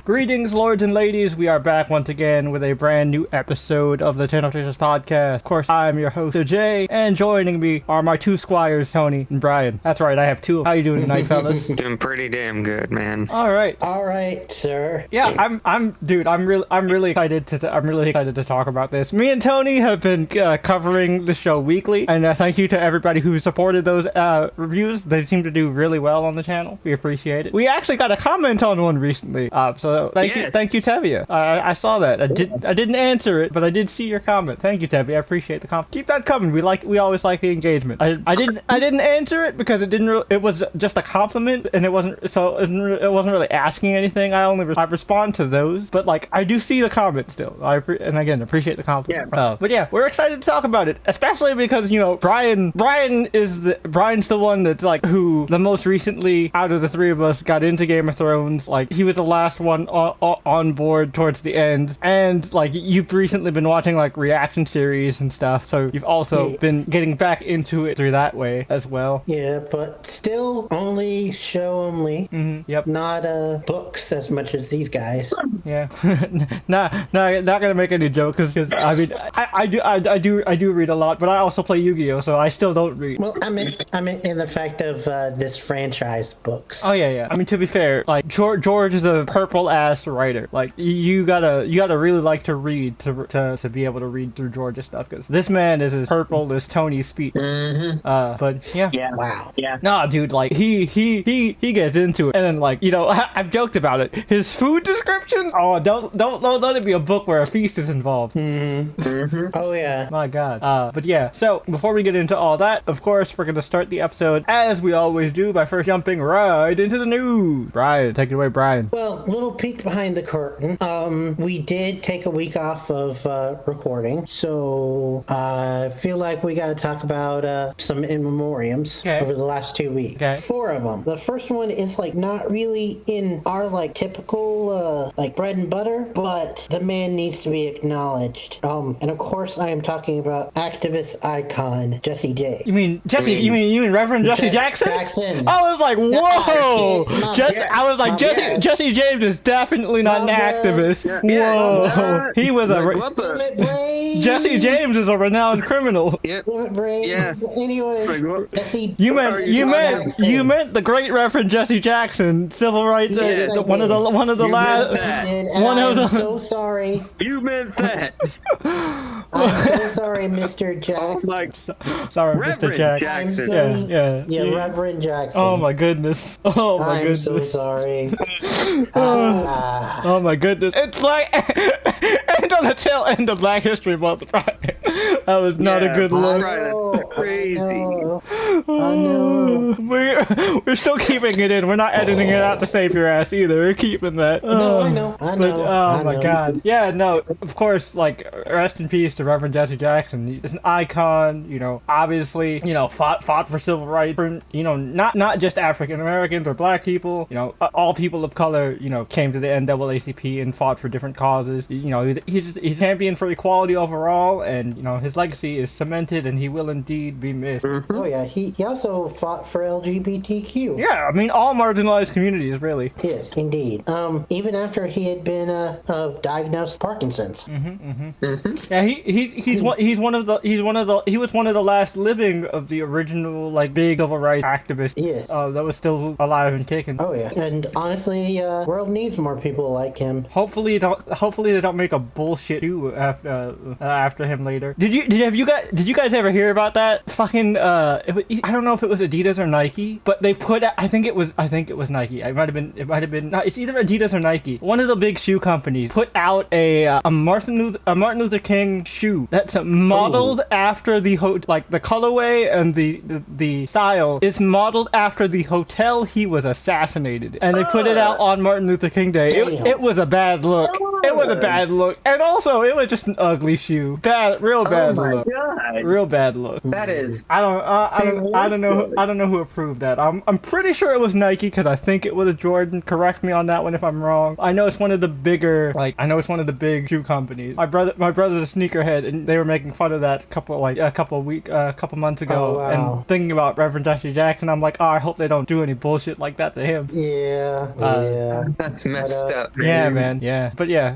Greetings, lords and ladies. We are back once again with a brand new episode of the Ten Officials podcast. Of course, I'm your host, Jay, and joining me are my two squires, Tony and Brian. That's right, I have two. How you doing tonight, fellas? Doing pretty damn good, man. All right, sir. Yeah, I'm really excited to talk about this. Me and Tony have been covering the show weekly, and thank you to everybody who supported those reviews. They seem to do really well on the channel. We appreciate it. We actually got a comment on one recently, so thank you, Tevia. I saw that. I didn't answer it, but I did see your comment. Thank you, Tevia. I appreciate the comment. Keep that coming. We always like the engagement. I didn't answer it because it was just a compliment, and it wasn't really asking anything. I respond to those, but like I do see the comment still. And again, appreciate the compliment. Yeah. But yeah, we're excited to talk about it, especially because Brian's the one that's like who the most recently out of the three of us got into Game of Thrones. Like he was the last one on board towards the end, and like you've recently been watching like reaction series and stuff, so you've also been getting back into it through that way as well. Yeah, but still only show only. Mm-hmm. Yep. Not books as much as these guys. Yeah. not gonna make any jokes because I mean I do read a lot, but I also play Yu-Gi-Oh, so I still don't read. Well, I mean in the fact of this franchise books. Oh yeah. I mean, to be fair, like George is a purple ass writer. Like you gotta really like to read to be able to read through George's stuff, because this man is as purple as Tony's speech. Mm-hmm. But yeah. Wow. Yeah. Nah, dude, like he gets into it, and then like I've joked about it. His food descriptions. Oh, don't let it be a book where a feast is involved. Mm-hmm. Mm-hmm. Oh yeah. My God. But yeah. So before we get into all that, of course, we're gonna start the episode as we always do by first jumping right into the news. Brian, take it away, Brian. Well, little peek behind the curtain. We did take a week off of recording, so I feel like we got to talk about some in memoriams over the last 2 weeks. Okay. 4 of them. The first one is like not really in our like typical like bread and butter, but the man needs to be acknowledged. And of course, I am talking about activist icon Jesse J. You mean Jesse? You mean Reverend Jesse Jackson? I was like, whoa! Jesse James is definitely not an activist. Whoa! He was Jesse James is a renowned criminal. Yeah. Anyway, Jesse. You meant the great Reverend Jesse Jackson, civil rights. One of the last. I'm so sorry. You meant that. I'm so sorry, Mr. Jackson. Sorry, Reverend Mr. Jackson. Yeah, Reverend Jackson. Oh my goodness. Oh my goodness. I'm so sorry. Oh my goodness. It's like end on the tail end of Black History Month. Right? That was not a good look. Crazy. I know. We're still keeping it in. We're not editing it out to save your ass either. We're keeping that. No, I know. Oh my God. Yeah, no, of course, like, rest in peace to Reverend Jesse Jackson. He's an icon, obviously, fought for civil rights for, not just African Americans or black people, all people of color, came to the NAACP and fought for different causes. He's champion for equality overall, and, his legacy is cemented, and he will indeed be missed. Mm-hmm. Oh yeah, he also fought for LGBTQ. Yeah, I mean, all marginalized communities, really. Yes, indeed. Even after he had been diagnosed Parkinson's. Mm-hmm. Yeah, he was one of the last living of the original like big civil rights activists. Yes. That was still alive and kicking. Oh yeah, and honestly, world needs more people like him. Hopefully they don't make a bullshit too after him later. Did you guys ever hear about that fucking I don't know if it was Adidas or Nike, but they put out, I think it was Nike. It might have been no, it's either Adidas or Nike. One of the big shoe companies put out a Martin Luther King shoe that's modeled after the colorway and the style is modeled after the hotel he was assassinated, and they put it out on Martin Luther King Day. It was a bad look. It was a bad look, and also it was just an ugly shoe. Real bad oh my look. god. Real bad look. That is. I don't know. I don't know who approved that. I'm pretty sure it was Nike because I think it was Jordan. Correct me on that one if I'm wrong. I know it's one of the bigger, I know it's one of the big shoe companies. My brother's a sneakerhead, and they were making fun of that a couple months ago. Oh, wow. And thinking about Reverend Jesse Jackson, I'm like, oh, I hope they don't do any bullshit like that to him. Yeah. That's messed up. Yeah, man. Yeah, but yeah.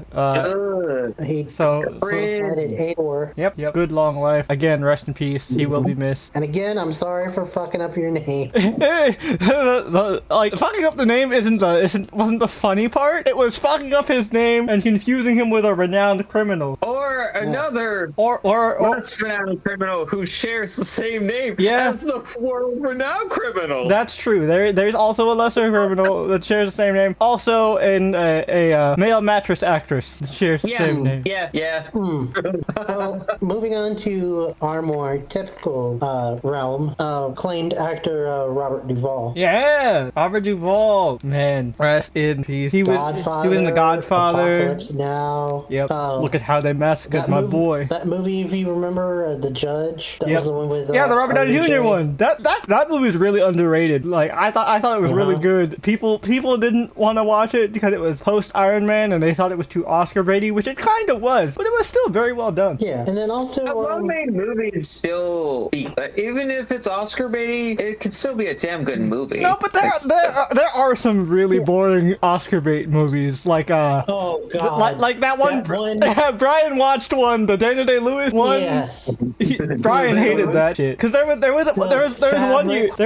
He So added 8 yep. Good long life. Again, rest in peace. He will be missed. And again, I'm sorry for fucking up your name. Hey, fucking up the name wasn't the funny part. It was fucking up his name and confusing him with a renowned criminal. Or another Or less renowned criminal who shares the same name as the world-renowned criminal. that's true. There's also a lesser criminal that shares the same name. Also, a male mattress actress that shares the same name. Yeah. Well, moving on to our more typical realm, claimed actor Robert Duvall. Yeah, Robert Duvall, man, rest in peace. He was in The Godfather. Apocalypse Now. Yep. Look at how they massacred my boy. That movie, if you remember, The Judge. That was the one with the Robert Downey Jr. one. That movie is really underrated. Like I thought it was really good. People didn't want to watch it because it was post Iron Man and they thought it was too Oscar baity, which it kind of was, but it was still very well done. Yeah, and then also A well-made movie is still, even if it's Oscar baity, it could still be a damn good movie. No, but there are some really boring Oscar bait movies, like oh god, like that one. Brian watched one, the Daniel Day-Lewis one. Yes. Brian hated that shit because there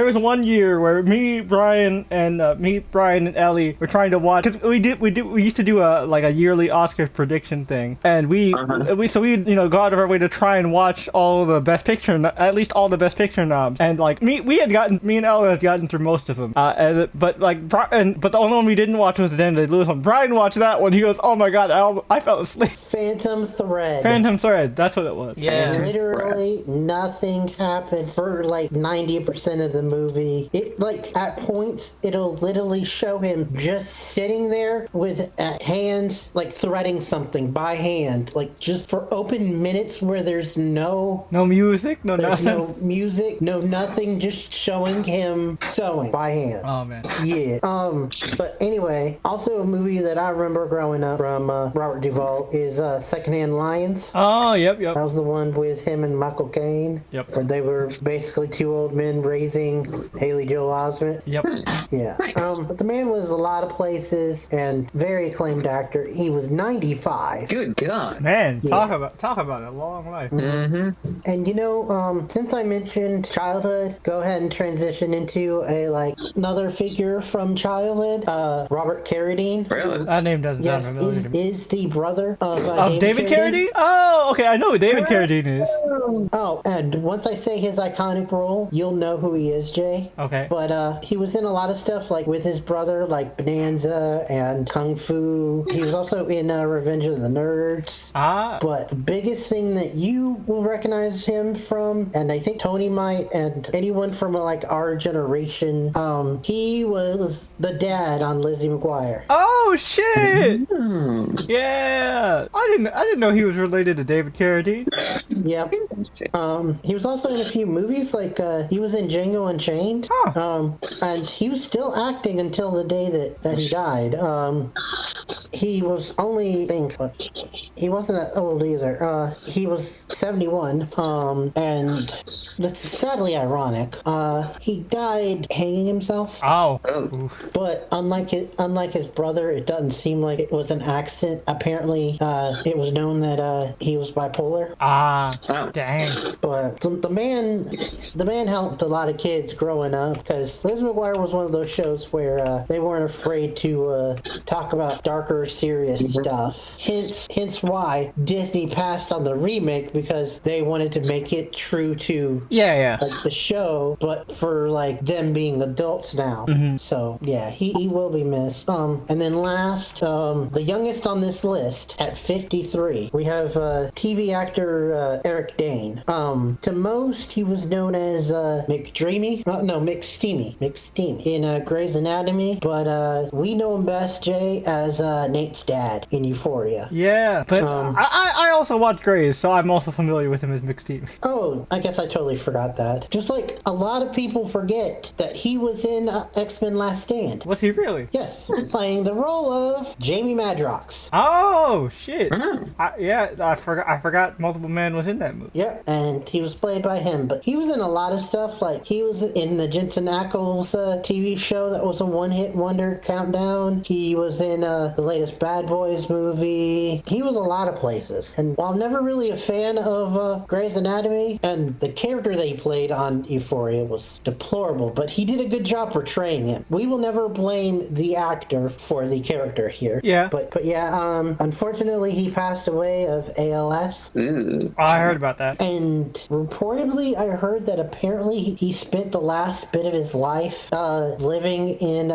was one year where me, Brian, and Ellie were trying to watch, because we used to do a yearly Oscar prediction thing, and we go out of our way to try and watch all the best picture, at least all the best picture knobs, and me and Ella had gotten through most of them, but the only one we didn't watch was the Daniel Day-Lewis one. Brian watched that one. He goes, oh my god, I fell asleep. Phantom Thread, that's what it was. Yeah, literally nothing happened for 90% of the movie. It at points it'll literally show him just sitting there with hands threading something by hand, just for open minutes where there's no music, no nothing, just showing him sewing by hand. Oh man. Yeah. But anyway, also a movie that I remember growing up from Robert Duvall is Secondhand Lions. Oh, yep. That was the one with him and Michael Caine. Yep. Where they were basically two old men raising Haley Joel Osment. Yep. Yeah. Nice. But the man was a lot of places and very acclaimed actor. He was 95. Good God. Man, talk about a long life. Mm-hmm. And since I mentioned childhood, go ahead and transition into another figure from childhood, Robert Carradine. Really? That name doesn't sound Yes, familiar to me. is the brother of David Carradine? Oh, okay, I know who David Carradine is. Oh, and once I say his iconic role, you'll know who he is, Jay. Okay. But he was in a lot of stuff with his brother, Bonanza and Kung Fu. He was also in Revenge of the Nerds. Ah. But the biggest thing that you will recognize him from, and I think Tony might, and anyone from our generation, he was the dad on Lizzie McGuire. Oh shit! Yeah, I didn't know he was related to David Carradine. Yep. He was also in a few movies, he was in Django Unchained. Huh. And he was still acting until the day that he died. He was only, he wasn't that old either. He was 71. And that's sadly ironic. He died hanging himself. Oh. But unlike his brother, it doesn't seem like it was an accident. Apparently, it was known that he was bipolar. Ah. Oh. Dang. But the man helped a lot of kids growing up, because Liz McGuire was one of those shows where they weren't afraid to talk about darker, serious stuff. Hence why Disney passed on the remake, because they wanted to make it true to the show, but for them being adults now. Mm-hmm. So yeah, he will be missed. And then last, the youngest on this list at 53, we have TV actor Eric Dane. To most, he was known as McSteamy in Grey's Anatomy, but we know him best, Jay, as Nate's dad in Euphoria. Yeah, but I also watch Grays, so I'm also familiar with him as McSteve. Oh, I guess I totally forgot that. Just like a lot of people forget that he was in X-Men Last Stand. Was he really? Yes, playing the role of Jamie Madrox. Oh shit! I forgot Multiple Man was in that movie. Yep, and he was played by him, but he was in a lot of stuff. Like he was in the Jensen Ackles TV show that was a one-hit wonder, Countdown. He was in the latest Bad Boys movie. He was a lot of places. And while I'm never really a fan of Grey's Anatomy, and the character they played on Euphoria was deplorable, but he did a good job portraying it. We will never blame the actor for the character here. Yeah. But yeah, unfortunately he passed away of ALS. Oh, I heard about that. And reportedly, I heard that apparently he spent the last bit of his life living in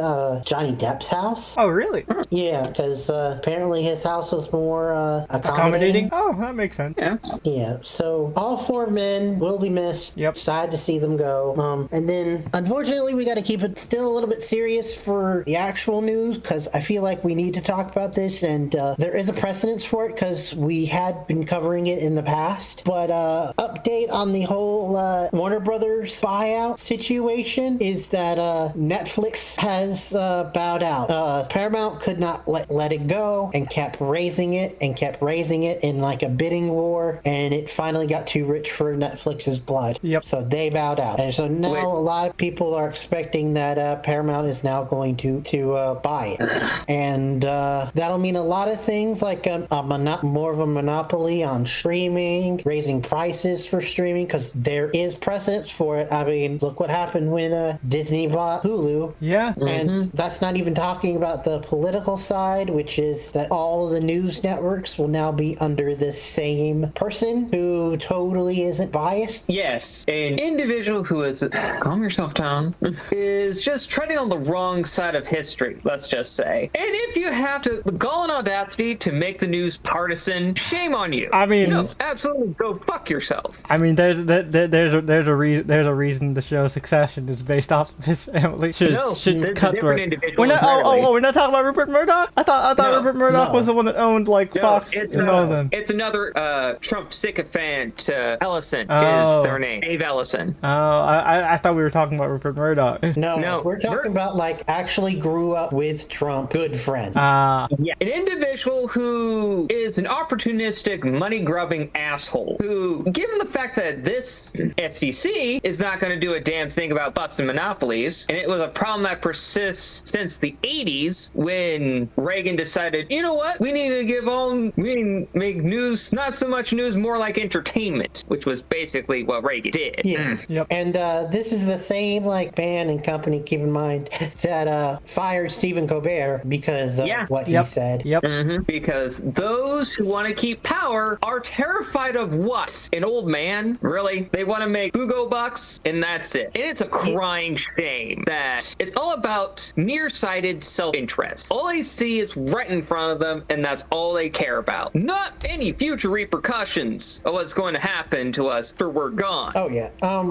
Johnny Depp's house. Oh, really? Yeah, because apparently his house was more accommodating. Oh, that makes sense. Yeah. Yeah, so all four men will be missed. Yep. Sad to see them go. And then, unfortunately, we got to keep it still a little bit serious for the actual news, because I feel like we need to talk about this, and there is a precedence for it, because we had been covering it in the past. But update on the whole Warner Brothers buyout situation is that Netflix has bowed out. Paramount could not let it go and kept raising it in like a bidding war, and it finally got too rich for Netflix's blood. Yep. So they bowed out, and so now a lot of people are expecting that Paramount is now going to buy it, and that'll mean a lot of things, like more of a monopoly on streaming, raising prices for streaming, because there is precedence for it. I mean, look what happened when Disney bought Hulu. Yeah. And that's not even talking about the political side, which is that all of the news networks will now be under the same person who totally isn't biased. Yes, an individual who is, calm yourself down, is just treading on the wrong side of history, let's just say. And if you have the gall and audacity to make the news partisan, shame on you. I mean, no, absolutely go fuck yourself. I mean, there's a reason the show Succession is based off of his family. There's a different individual. We're not talking about Rupert Murdoch. I thought Rupert Murdoch was the one that owned Fox. It's another Trump sycophant. Ellison is their name. Dave Ellison. Oh, I thought we were talking about Rupert Murdoch. No, we're talking about actually grew up with Trump, good friend. Yeah, an individual who is an opportunistic, money-grubbing asshole who, given the fact that this FCC is not going to do a damn thing about busting monopolies, and it was a problem that persists since the 80s when Reagan decided, you know what, we need to make news, not so much news, more like entertainment, which was basically what Reagan did. Yeah. Yep. And this is the same band and company, keep in mind, that fired Stephen Colbert because of what he said. Yep. Because those who want to keep power are terrified of what? An old man? Really? They want to make Hugo bucks, and that's it. And it's a crying shame that it's all about nearsighted self-interest. All they see is right in front of them, and that's all they care about. Not any future repercussions of what's going to happen to us after we're gone. Oh, yeah.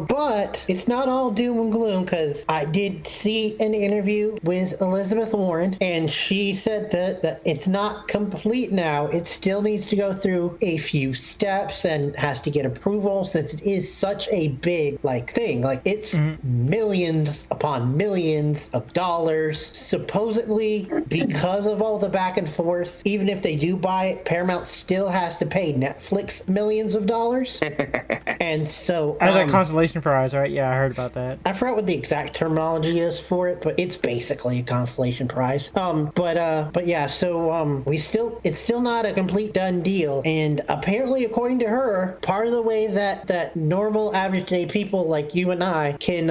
But it's not all doom and gloom, because I did see an interview with Elizabeth Warren, and she said that it's not complete now. It still needs to go through a few steps and has to get approval, since it is such a big thing. It's millions upon millions of dollars. Supposedly, because of all the back and forth, even if they do buy it, Paramount still has to pay Netflix millions of dollars. And so as a consolation prize, right? Yeah, I heard about that. I forgot what the exact terminology is for it, but it's basically a consolation prize. But yeah, so it's still not a complete done deal. And apparently, according to her, part of the way that normal average day people like you and I can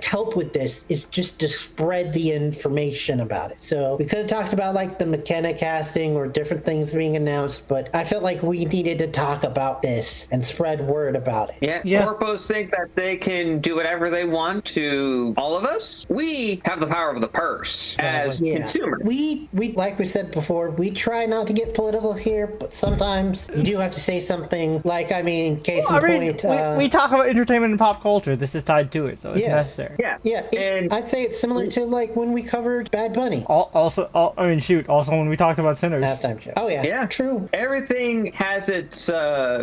help with this is just to spread the information about it. So we could have talked about the McKenna casting or different things being announced, but I felt like we needed to talk about this and spread word about it. Yeah. Corpos think that they can do whatever they want to all of us. We have the power of the purse as consumers. We like we said before, we try not to get political here, but sometimes you do have to say something. Case in point. We talk about entertainment and pop culture. This is tied to it, so it's necessary. Yeah. And I'd say it's similar to when we covered Bad Bunny. Also, Also, when we talked about Sinners. Halftime show. Oh yeah. Yeah, True. everything has its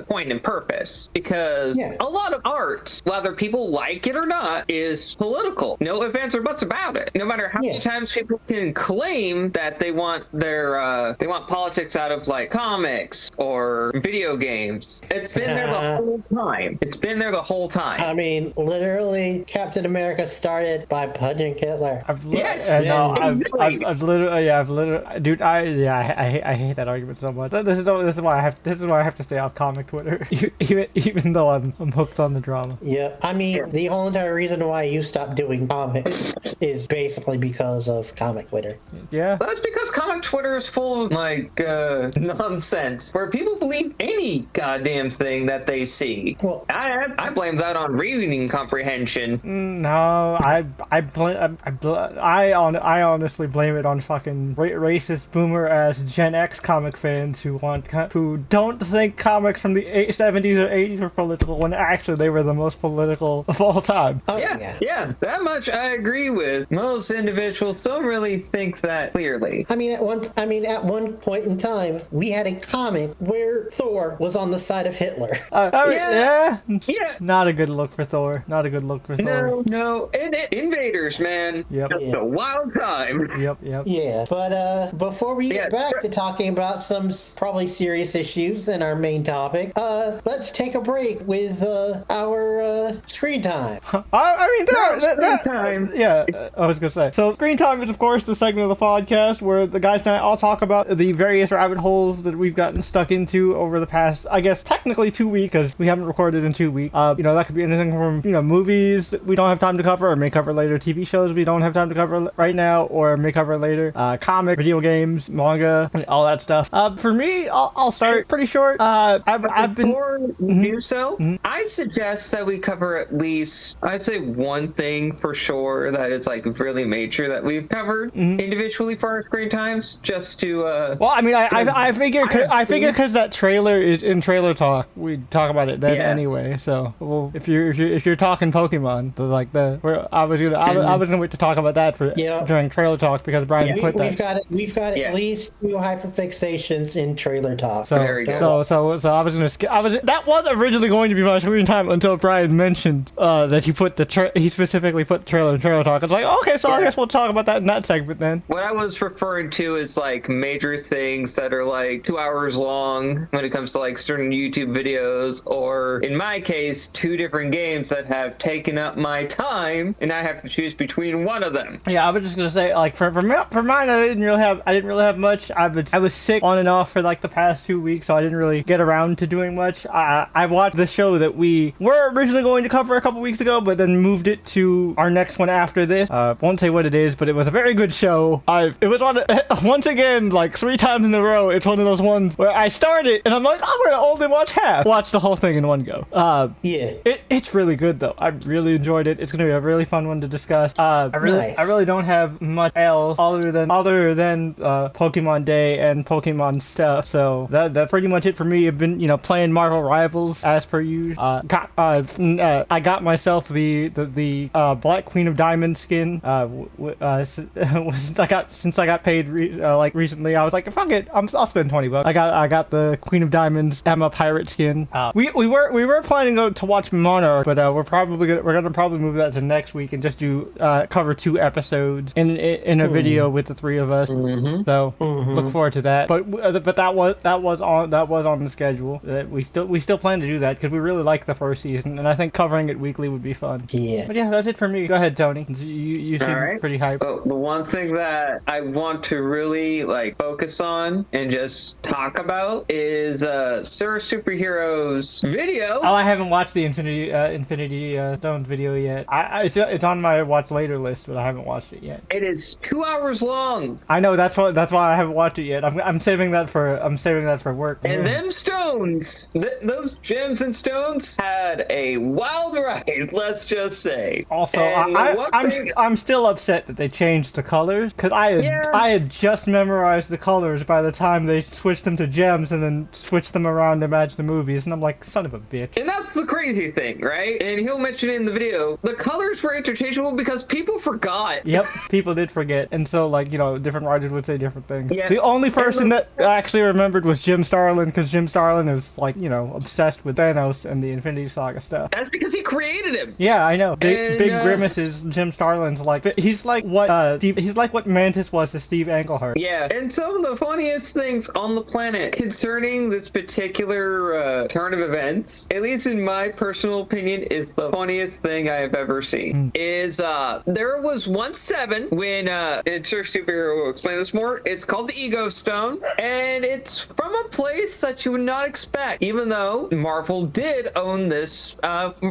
point and purpose, because a lot of art, whether people like it or not, is political. No ifs, ands, or buts about it. No matter how many times people can claim that they want they want politics out of like comics or video games, it's been there the whole time. It's been there the whole time. I mean, literally, Captain America started by punching Hitler. I've literally, dude. I hate that argument so much. This is why I have to stay off comic Twitter, even though I'm hooked on the drama. Yeah, I mean, the whole entire reason why you stopped doing comics is basically because of comic Twitter. Yeah, that's because comic Twitter is full of like nonsense, where people believe any goddamn thing that they see. Well, I blame that on reading comprehension. No, I honestly blame it on fucking racist boomer ass Gen X comic fans who don't think comics from the 70s or 80s were political when actually they were the most political of all time. Oh, yeah, that much I agree with. Most individuals don't really think that clearly. I mean, at one point in time, we had a comic where Thor was on the side of Hitler. Yeah. Not a good look for Thor. No, invaders, man. Yep. That's a wild time. Yep. Yeah, but before we get back to talking about some probably serious issues in our main topic, let's take a break with our screen time. I was gonna say. So, screen time is, of course, the segment of the podcast where the guys and I all talk about the various rabbit holes that we've gotten stuck into over the past, I guess, technically 2 weeks, because we haven't recorded in 2 weeks. That could be anything from, movies that we don't have time to cover or may cover later, TV shows we don't have time to cover right now or may cover later, comic, video games, manga, all that stuff. For me, I'll start pretty short. I've been... Before you do so, I suggest that we cover at least, I'd say, one thing for sure that is like really major that we've covered individually for our screen times, just to well, I mean, I figure because that trailer is in trailer talk, we talk about it then anyway. So, well, if you're talking Pokemon, I was gonna wait to talk about that for during trailer talk because Brian put that. We've got at least 2 hyperfixations in trailer talk. So I was gonna skip. That was originally going to be my screen time until Brian mentioned that he specifically put the trailer in trailer talk. I was like, okay, so I guess we'll talk about that in that segment then. What I was referring to is like major things that are like 2 hours long when it comes to like certain YouTube videos, or in my case, 2 different games that have taken up my time, and I have to choose between one of them. Yeah, I was just gonna say, like for mine, I didn't really have much. I was sick on and off for like the past 2 weeks, so I didn't really get around to doing much. I watched the show that we were originally going to cover a couple weeks ago, but then moved it to our next one after this. Won't say what it is, but it was a very good show. It was once again, like 3 times in a row. It's one of those ones where I started and I'm like, I'm gonna only watch the whole thing in one go. It's really good though. I really enjoyed it. It's gonna be a really fun one to discuss. I really don't have much else other than Pokemon Day and Pokemon stuff. So that's pretty much it for me. I've been playing Marvel Rivals as per usual. I got myself the Black Queen of Diamonds skin. Since I got paid recently, I was like, fuck it, I'll spend $20. I got the Queen of Diamonds Emma pirate skin. We were planning to watch Monarch, but we're gonna move that to next week and just do cover 2 episodes in a video with the 3 of us. So look forward to that. But that was on the schedule. We still plan to do that because we really like the first season, and I think covering it weekly would be fun. But yeah, that's it for me. Go ahead, Tony. You seem pretty hyped. So the one thing that I want to really focus on and just talk about is Sir Superhero's video. Oh, I haven't watched the Infinity Stones video yet. It's on my watch later list, but I haven't watched it yet. It is 2 hours long. I know, that's why I haven't watched it yet. I'm saving that for work. And them stones, those gems and stones stones had a wild ride, let's just say. Also, And I'm still upset that they changed the colors, because I had just memorized the colors by the time they switched them to gems and then switched them around to match the movies, and I'm like, son of a bitch. And that's the crazy thing, right? And he'll mention it in the video, the colors were interchangeable because people forgot. Yep, people did forget, and so, like, you know, different writers would say different things. Yeah. The only person that I actually remembered was Jim Starlin, because Jim Starlin is, like, you know, obsessed with Thanos and the Infinity Saga stuff. That's because he created him. Yeah, I know. Big Grimace is Jim Starlin's like, he's like what he's like what Mantis was to Steve Englehart. Yeah, and some of the funniest things on the planet concerning this particular turn of events, at least in my personal opinion, is the funniest thing I have ever seen. Is there was once 7 when and Sir Superhero will explain this more. It's called the Ego Stone, and it's from a place that you would not expect, even though Marvel did own this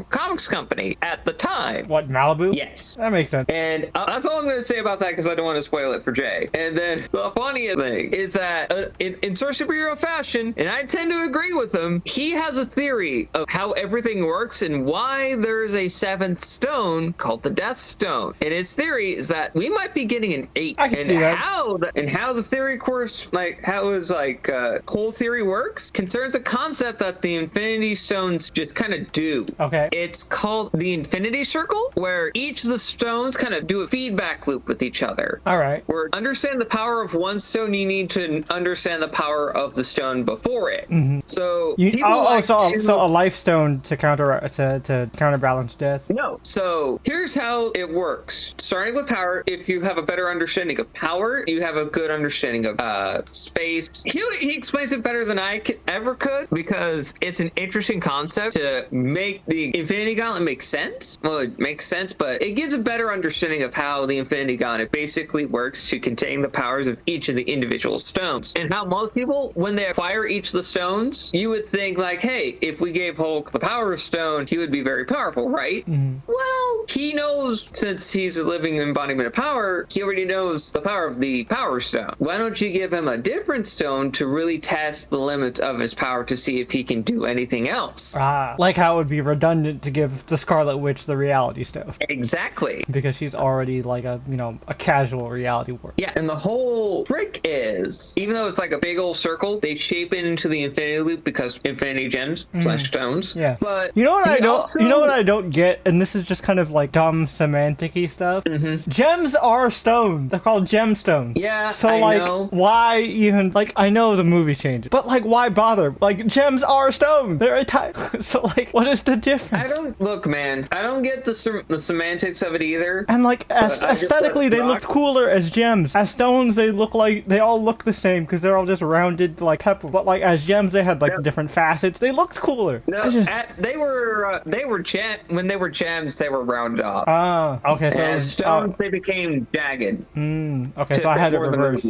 comics company at the time. What, Malibu? Yes. That makes sense. And that's all I'm going to say about that, because I don't want to spoil it for Jay. And then the funniest thing is that in Sir Superhero fashion, and I tend to agree with him, he has a theory of how everything works and why there's a 7th stone called the Death Stone. And his theory is that we might be getting an 8. I can see that. How the theory course, like how his whole theory works, concerns a concept that the Infinity Stones just kind of do. Okay. It's called the Infinity Circle, where each of the stones kind of do a feedback loop with each other. All right. Where to understand the power of one stone, you need to understand the power of the stone before it. So so a life stone to counterbalance death. No. So here's how it works. Starting with power, if you have a better understanding of power, you have a good understanding of space. He explains it better than I ever could, because it's an interesting concept to make the Infinity Gauntlet make sense. Well, it makes sense, but it gives a better understanding of how the Infinity Gauntlet basically works to contain the powers of each of the individual stones. And how most people, when they acquire each of the stones, you would think like, hey, if we gave Hulk the Power Stone, he would be very powerful, right? Well, he knows, since he's a living embodiment of power, he already knows the power of the Power Stone. Why don't you give him a different stone to really test the limits of his power to see if he can do anything else? Like how it would be redundant to give the Scarlet Witch the reality stone. Exactly. Because she's already like a casual reality warrior. Yeah, and the whole trick is, even though it's like a big old circle, they shape it into the Infinity Loop because Infinity Gems / stones. Yeah. But you know what I don't get, and this is just kind of like dumb semantic-y stuff. Gems are stones. They're called gemstones. Yeah, so I know. Why even, like, I know the movie changed it, but like, why bother? Like, gems are stones. They're a type. So like, what is the difference? Look, man, I don't get the semantics of it either. And like, aesthetically, they looked cooler as gems. As stones, they all look the same because they're all just rounded like pebbles. But like, as gems, they had like different facets. They looked cooler. No, when they were gems, they were rounded off. Ah, okay. So as stones, they became jagged. Okay, so I had it reversed.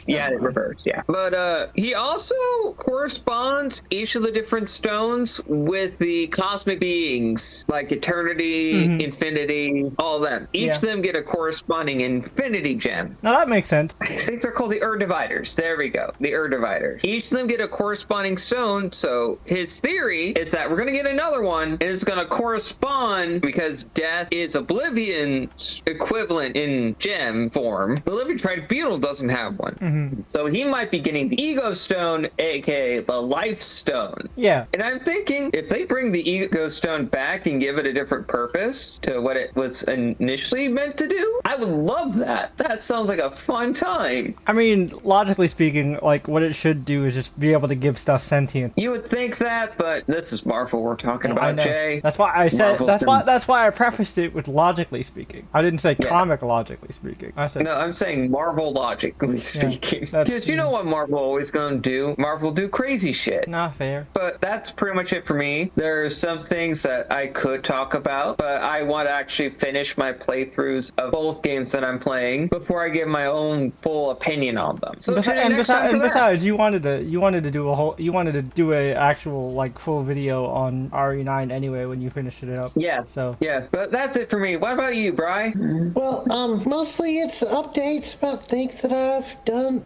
Yeah, it reversed. Yeah, but he also corresponds each of the different stones with the cosmic beings like eternity, infinity, all of them. Each of them get a corresponding infinity gem. Now that makes sense. I think they're called the Dividers. There we go. The Dividers. Each of them get a corresponding stone. So his theory is that we're going to get another one, and it's going to correspond because death is Oblivion's equivalent in gem form. The Living Tribunal doesn't have one. So he might be getting the Ego Stone, aka the Life Stone. Yeah. And I'm thinking, if they bring the Ego Stone back and give it a different purpose to what it was initially meant to do, I would love that. That sounds like a fun time. I mean, logically speaking, like, what it should do is just be able to give stuff sentient. You would think that, but this is Marvel we're talking about, Jay. That's why I said that's why I prefaced it with logically speaking. I didn't say comic logically speaking. I said I'm saying Marvel logically speaking. Because you know what Marvel always gonna do? Marvel do crazy shit. Not fair. But that's pretty much it for me. There's some things that I could talk about, but I want to actually finish my playthroughs of both games that I'm playing before I give my own full opinion in all of them. So besides, you wanted to do a actual like full video on RE9 anyway when you finished it up. Yeah. So yeah, but that's it for me. What about you, Bri? Well, mostly it's updates about things that I've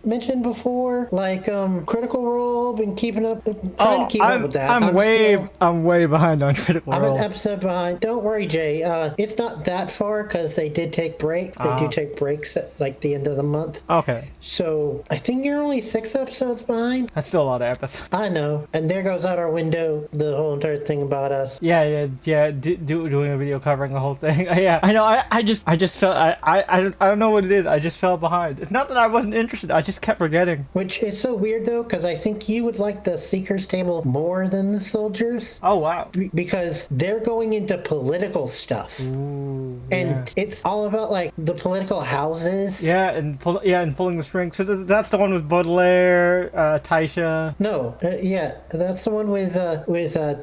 mentioned before, like Critical Role. Been keeping up, trying to keep up with that. I'm way behind on Critical Role. I'm an episode behind. Don't worry, Jay. It's not that far because they did take breaks. They do take breaks at like the end of the month. Okay. So I think you're only 6 episodes behind. That's still a lot of episodes. I know. And there goes out our window the whole entire thing about us. Yeah. Doing a video covering the whole thing. Yeah, I know. I just felt I don't know what it is. I just fell behind. It's not that I wasn't interested. I just kept forgetting. Which is so weird though, because I think you would like the Seekers table more than the Soldiers. Oh wow. Because they're going into political stuff. Ooh, and it's all about like the political houses. Yeah, and pulling the string. So that's the one with Baudelaire, Taisha. No, yeah, that's the one with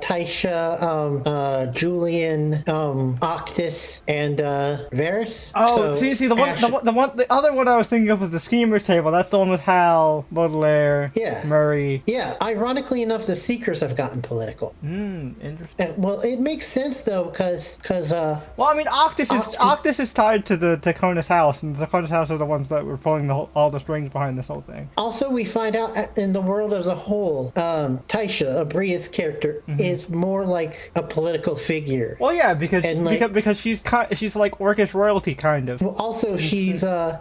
Taisha, Julian, Octus, and Varys. Oh, so, the other one I was thinking of was the Schemers table. That's the one with Hal, Baudelaire, Murray. Yeah, ironically enough, the Seekers have gotten political. Interesting. Well, it makes sense though, because well, I mean, Octus is tied to the Taconis house, and the Taconis house are the ones that were pulling all the strings behind this whole thing. Also, we find out in the world as a whole, Taisha, Abria's character, is more like a political figure. Well, yeah, because she's like Orcish royalty, kind of. Well, also, she's a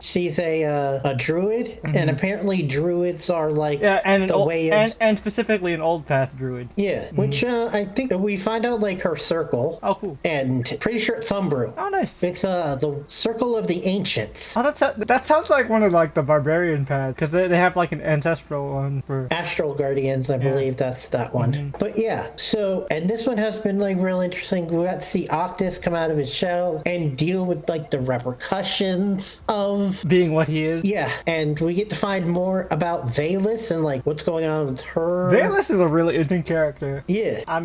druid, and apparently druids are like and specifically an old path druid. Yeah, which I think we find out like her circle. Oh, cool. And pretty sure it's Thumbrew. Oh, nice. It's the Circle of the Ancients. Oh, that sounds like one of like the barbarian paths, because they have like an ancestral one for Astral Guardians. I believe that's that one. But yeah, so and this one has been like real interesting. We got to see Octus come out of his shell and deal with like the repercussions of being what he is. Yeah, and we get to find more about Valus and like what's going on with her. Valus is a really interesting character. Yeah, I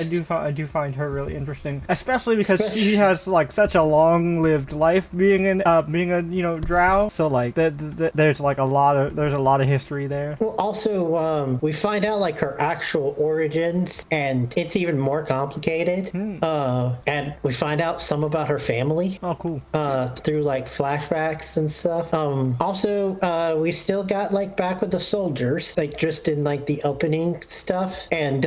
do find her really interesting, especially because she has like such a long-lived life being a drow. So like there's a lot of history there. Well, also we find out like her actual origins, and it's even more complicated. And we find out some about her family. Oh, cool. Through like flashbacks and stuff. Also, we still got like back with the Soldiers, like just in like the opening stuff, and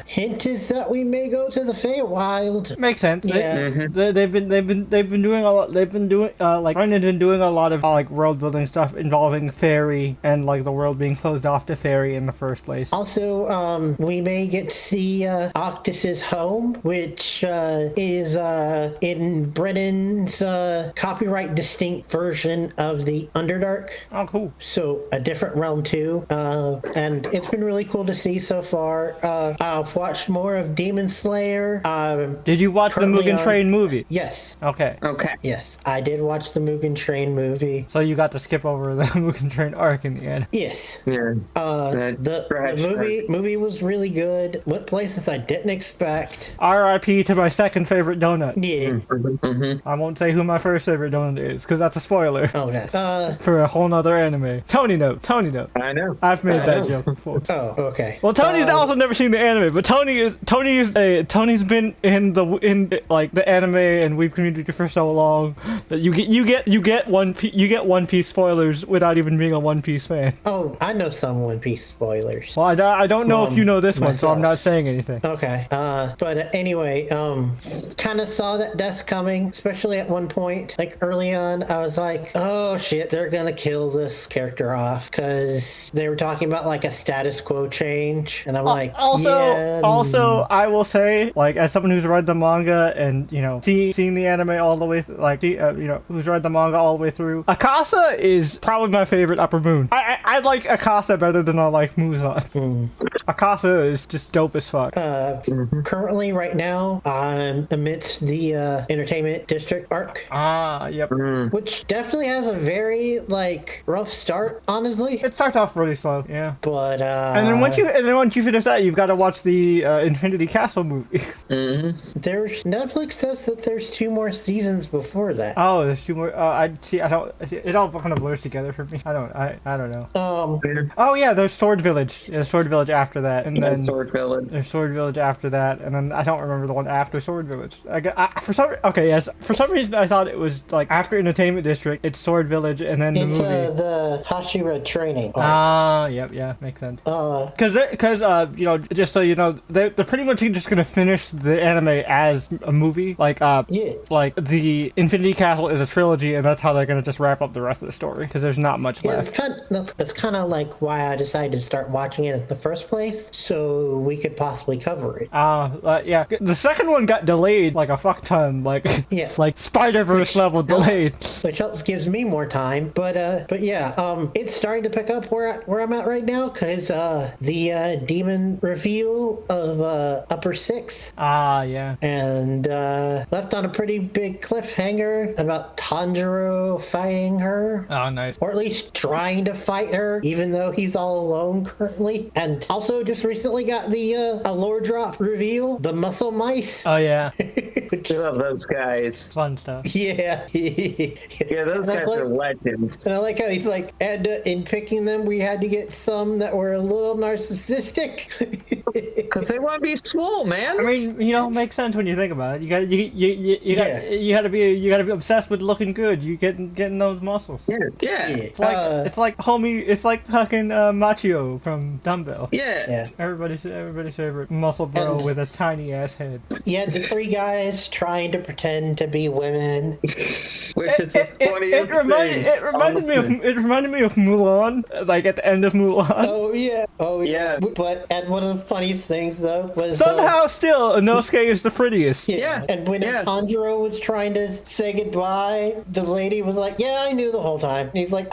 hint is that we may go to the Feywild. Makes sense. Yeah. They've been doing a lot. They've been doing like Brendan's been doing a lot of like world building stuff involving fairy and like the world being closed off to fairy in the first place. Also, we may get to see Octus's home, which is in Brennan's copyright distinct version of the Underdark. Oh, cool. So a different realm too, and it's been really cool to see so far. I've watched more of Demon Slayer. Did you watch the Mugen Train movie? Yes. Okay. Yes, I did watch the Mugen Train movie. So you got to skip over the Mugen Train arc in the end. Yes. Yeah. The movie was really good. Went places I didn't expect. R.I.P. to my second favorite donut. Yeah. I won't say who my first favorite donut is, because that's a spoiler. Okay. For a whole nother anime. Tony note. I know. I've made that joke before. Oh, okay. Well, Tony's also never seen the anime, but Tony's been in the anime and weeb community for so long that you get One Piece spoilers without even being a One Piece fan. Oh, I know some One Piece spoilers. Well, I don't know if you know this one, so I'm not saying anything. Okay. But anyway, kind of saw that death coming, especially at one point. Like early on, I was like, oh shit, they're gonna kill this character off, because they were talking about like a status quo change, and I'm like, also, I will say, like, as someone who's read the manga and seen the anime all the way, who's read the manga all the way through, Akasa is probably my favorite Upper Moon. I like Akasa better than I like Muzan. Akasa is just dope as fuck. Currently, right now, I'm amidst the entertainment district arc, Yep. which definitely has a very like rough start, honestly. It starts off really slow, yeah. But And then once you finish that, you've got to watch the Infinity Castle movie. there's Netflix says that there's 2 more seasons before that. Oh, there's 2 more. I see. I don't. It all kind of blurs together for me. I don't know. Oh yeah, there's Sword Village. Yeah, Sword Village after that, and then Sword Village. there's Sword Village after that, and then I don't remember the one after Sword Village. For some reason I thought it was like after Entertainment District, it's Sword Village, and then the It's movie. the Hashira training arc. Yep, yeah, makes sense. Uh, you know, just so you know, they're pretty much just gonna finish the anime as a movie, like Yeah. like the Infinity Castle is a trilogy, and that's how they're gonna just wrap up the rest of the story because there's not much Yeah, left. that's kind of like why I decided to start watching it in the first place, so we could possibly cover it. Yeah, the second one got delayed like a fuck ton, like Yeah. like Spider-Verse level delayed. Which helps gives me more time, but yeah, it's starting to pick up where I'm at right now because the demon reveal of Upper Six Yeah. and left on a pretty big cliffhanger about Tanjiro fighting her. Oh, nice. Or at least trying to fight her, even though he's all alone currently. And also just recently got the a lore drop reveal, the muscle mice. Oh yeah, Which, I love those guys. fun stuff. yeah. Yeah, those And I guys like- are legends. And I like how he's like, and in picking them, we had to get some that were a little narcissistic. Because they want to be swole, man. I mean, you know, makes sense when you think about it. You got you gotta be obsessed with looking good. You getting those muscles. yeah. It's like homie. It's like fucking Machio from Dumbbell. Yeah. Everybody's favorite muscle bro And- with a tiny ass head. You had the 3 guys trying to pretend to be women. Which is the funniest thing. It reminded me of Mulan, like at the end of Mulan. Oh yeah. Yeah. But and one of the funniest things though was Somehow, still, Inosuke is the prettiest. Yeah. And when Yeah. Tanjiro was trying to say goodbye, the lady was like, "Yeah, I knew the whole time." And he's like,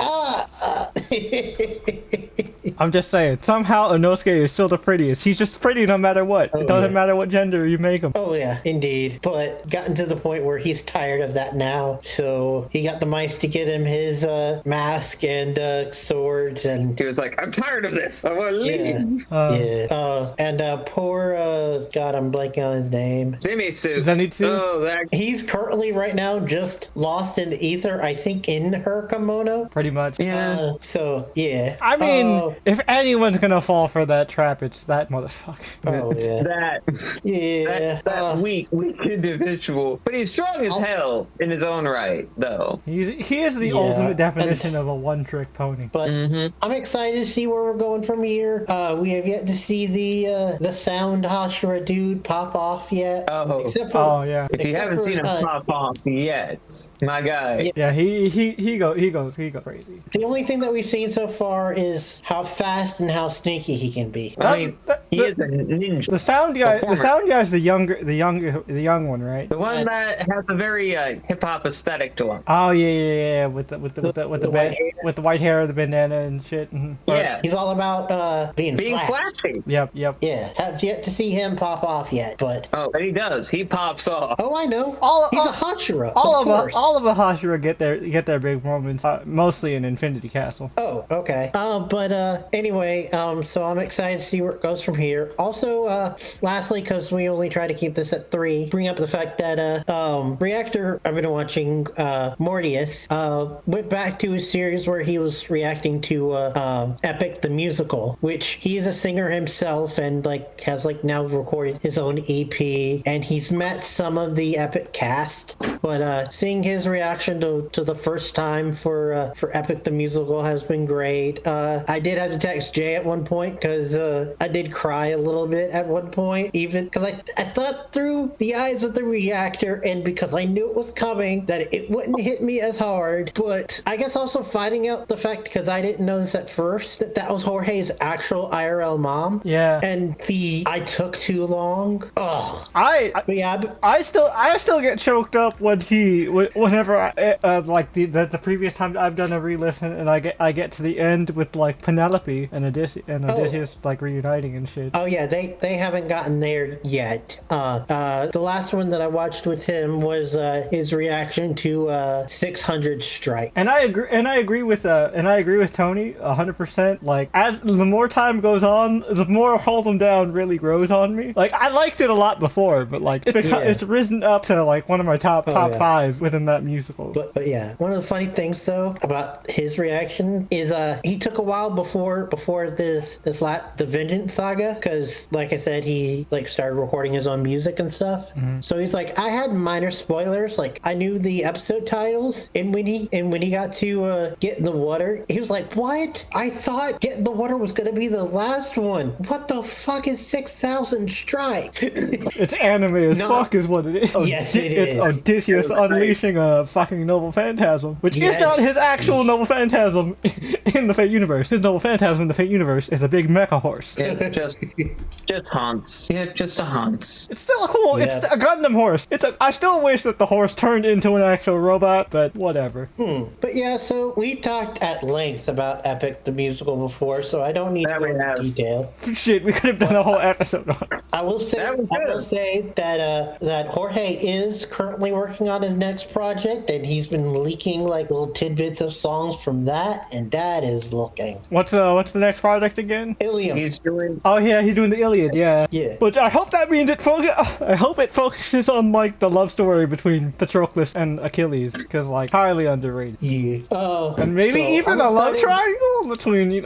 I'm just saying, somehow Inosuke is still the prettiest. He's just pretty no matter what. It doesn't yeah. matter what gender you make him. Oh yeah, indeed. But gotten to the point where he's tired of that now. So he got the mice to get him his mask and swords and He was like, I'm tired of this. I want to leave. and poor God, I'm blanking on his name. Zenitsu. Zenitsu? Oh, that. He's currently right now just lost in the ether. I think in her kimono. Pretty much. Yeah. So yeah. I mean, if anyone's gonna fall for that trap, it's that motherfucker. Oh yeah. that weak individual. But he's strong as hell in his own right, though. He is the Yeah, ultimate definition of a one-trick pony. But I'm excited to see where we're going from here. We have yet to see the sound Hashira dude pop off yet. Oh. Except for Oh yeah. If you Except haven't for, seen him pop off yet, my guy. Yeah, he goes crazy. the only thing that we've seen so far is how fast and how sneaky he can be. I mean, he is a ninja. The sound guy, performer. is the young one, right? The one that has a very hip hop aesthetic to him. Oh yeah, with the white hair. with the white hair, the bandana and shit. Mhm. Yeah. He's all about being flash. flashy. Yep. Yeah, have yet to see him pop off yet, but Oh, but he does. He pops off. oh, I know. He's a Hashira. All of of the Hashira get their big moments, mostly in Infinity Castle. Oh, okay. But anyway, so I'm excited to see where it goes from here. Also, lastly, because we only try to keep this at 3, bring up the fact that Reactor, I've been watching Mortius, went back to his series where he was reacting to Epic the Musical, which he is a singer himself and like has like now recorded his own EP, and he's met some of the Epic cast. But seeing his reaction to the first time for Epic the Musical has been great. I did have to text Jay at one point because I did cry a little bit at one point, even because I thought through the eyes of the reactor, and because I knew it was coming that it wouldn't hit me as hard. But I guess also finding out the fact, because I didn't know this at first, that was Jorge's actual IRL mom. Yeah. And I took too long. Ugh. But yeah, I still get choked up whenever like the previous time I've done a re-listen and I get to the end with like Penelope Penelope and Odysseus like reuniting and shit. Oh yeah, they haven't gotten there yet. The last one that I watched with him was his reaction to 600 Strike. And I agree with Tony 100%. Like, as the more time goes on, the more Hold 'Em Down really grows on me. Like, I liked it a lot before, but like it's risen up to like one of my top five within that musical. But yeah, one of the funny things though about his reaction is he took a while before the Vengeance saga, because like I said, he like started recording his own music and stuff. So he's like, I had minor spoilers, like I knew the episode titles, and when he got to Get in the Water, he was like, what? I thought Get in the Water was gonna be the last one. What the fuck is 6,000 Strike? It's anime as fuck is what it is. Yes, it is. It's Odysseus unleashing a fucking noble phantasm, which is not his actual noble phantasm in the Fate universe. His noble phantasm in the Fate universe is a big mecha horse. Yeah, just haunts. Yeah, just a haunts. It's still cool. Yeah. It's a Gundam horse. I still wish that the horse turned into an actual robot, but whatever. But yeah, so we talked at length about Epic the musical before, so I don't need to go into detail. Shit, we could have done a whole episode on it. I will say that Jorge is currently working on his next project, and he's been leaking like little tidbits of songs from that, and that is looking. What's the next project again? Ilium. He's doing. Oh yeah, he's doing the Iliad. Yeah. Yeah. But I hope that means I hope it focuses on like the love story between Patroclus and Achilles, because like highly underrated. Yeah. And maybe so even I'm a love excited. triangle between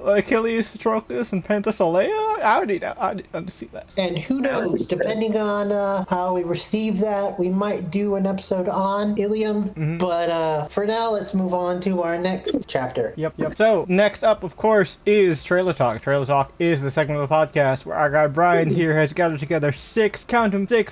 Achilles, Patroclus, and Penthesilea. I'd see that. And who knows, depending on how we receive that, we might do an episode on Ilium. But for now, let's move on to our next chapter. Yep. So next up, of course, is Trailer Talk. Trailer Talk is the segment of the podcast where our guy Brian here has gathered together six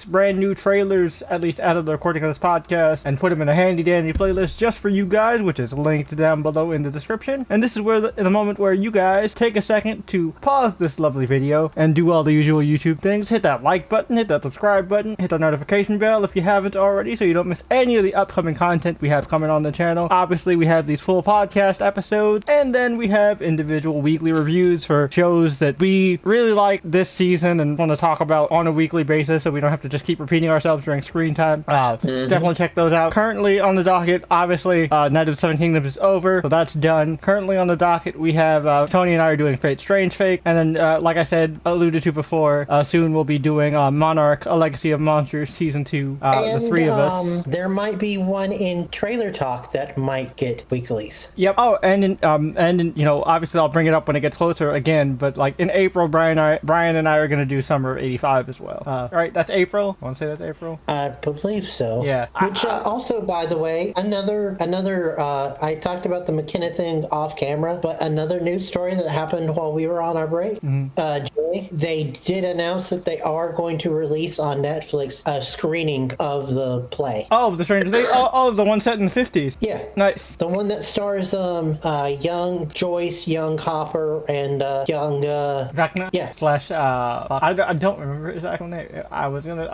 brand new trailers, at least as of the recording of this podcast, and put them in a handy dandy playlist just for you guys, which is linked down below in the description. And this is where the moment where you guys take a second to pause this lovely video and do all the usual YouTube things. Hit that like button, hit that subscribe button, hit the notification bell if you haven't already, so you don't miss any of the upcoming content we have coming on the channel. Obviously, we have these full podcast episodes, and then we have individual weekly reviews for shows that we really like this season and want to talk about on a weekly basis, so we don't have to just keep repeating ourselves during screen time. Definitely check those out. Currently on the docket, obviously, Night of the Seven Kingdoms is over, so that's done. Currently on the docket, we have Tony and I are doing Fate Strange Fake, and then, like I said, alluded to before, soon we'll be doing Monarch, A Legacy of Monsters Season 2, the three of us. There might be one in Trailer Talk that might get weeklies. Yep. Oh, and obviously I'll bring it up when it gets closer again, but like in April, Brian and I are going to do Summer of 85 as well. All right, that's April. I want to say that's April. I believe so. Yeah. Which also, by the way, another I talked about the McKenna thing off camera, but another news story that happened while we were on our break. Jay, they did announce that they are going to release on Netflix a screening of the play. Oh, the Stranger Things. Oh, the one set in the 50s. Yeah. Nice. The one that stars young Joyce, young Hopper, and young Vecna? Yeah. Slash I don't remember his actual name. I was gonna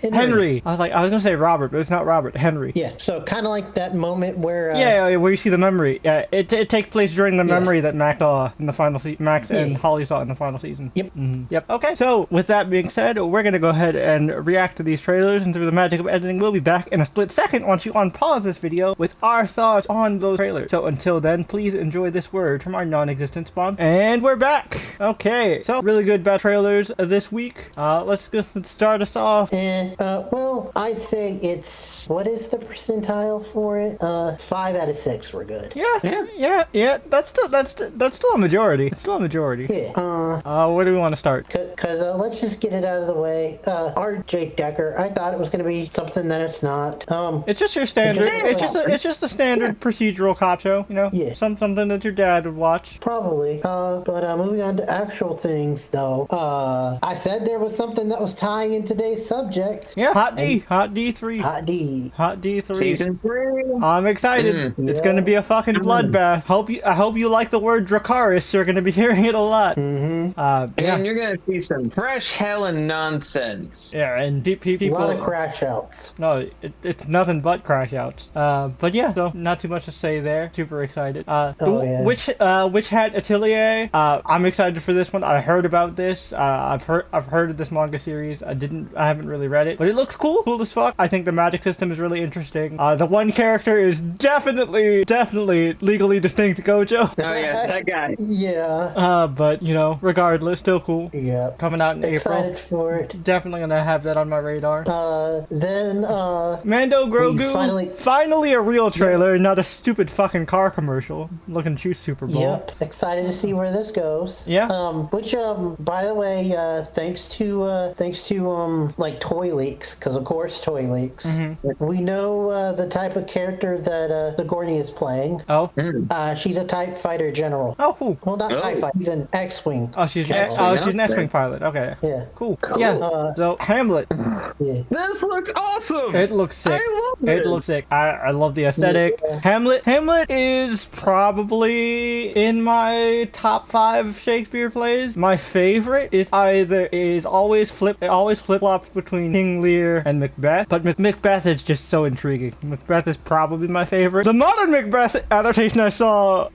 Henry. I was gonna say Robert, but it's not Robert. Henry. Yeah. So kind of like that moment where where you see the memory. Yeah, it takes place during the memory that Max saw in the final season. Max and Holly saw in the final season. Yep. Yep. Okay. So with that being said, we're gonna go ahead and react to these trailers, and through the magic of editing, we'll be back in a split second once you unpause this video with our thoughts on those trailers. So until then, please enjoy this word from our non-existent sponsor. And we're back. Okay. So really good bad trailers this week. Let's just start us off. Well, I'd say it's, what is the percentile for it? 5 out of 6 were good. Yeah. That's still a majority. It's still a majority. Yeah. Where do we want to start? Because let's just get it out of the way. R.J. Decker, I thought it was going to be something that it's not. It's just your standard. It's just a standard procedural cop show. You know. Yeah. Something that your dad would watch. Probably. But moving on to actual things, though. I said there was something that was tying in today's subject. Yeah. Hot D3. Hot D3. Season 3. I'm excited. It's gonna be a fucking bloodbath. I hope you like the word Dracarys. You're gonna be hearing it a lot. And you're gonna see some fresh hell and nonsense. Yeah, and people. A lot of crash outs. No, it's nothing but crash outs. But yeah, so not too much to say there. Super excited. Which had Atelier? I'm excited for this one. I heard about this. I've heard of this manga series. I haven't really read it, but it looks cool as fuck. I think the magic system is really interesting. The one character is definitely legally distinct Gojo. Oh yeah, that guy. Yeah. But regardless, still cool. Yeah. Coming out in Excited April. for it. Definitely gonna have that on my radar. Then Mando Grogu. Finally a real trailer, not a stupid fucking car commercial. Looking to Super Bowl. Yep. Excited to see where this goes. Yeah. Which by the way, thanks to like toy leaks, because of course toy leaks. Mm-hmm. We know the type of character that Sigourney is playing. Oh. She's a TIE fighter general. Oh, cool. Well, not TIE fighter. She's an X-wing. Oh, she's general. she's an X-wing pilot. Okay. Yeah. Cool. Yeah. So Hamlet. Yeah. This looks awesome. It looks sick. I love it. It looks sick. I love the aesthetic. Yeah. Hamlet is probably in my top 5 Shakespeare plays. My favorite is always flip-flops between King Lear and Macbeth, but Macbeth is just so intriguing. Macbeth is probably my favorite. The modern Macbeth adaptation I saw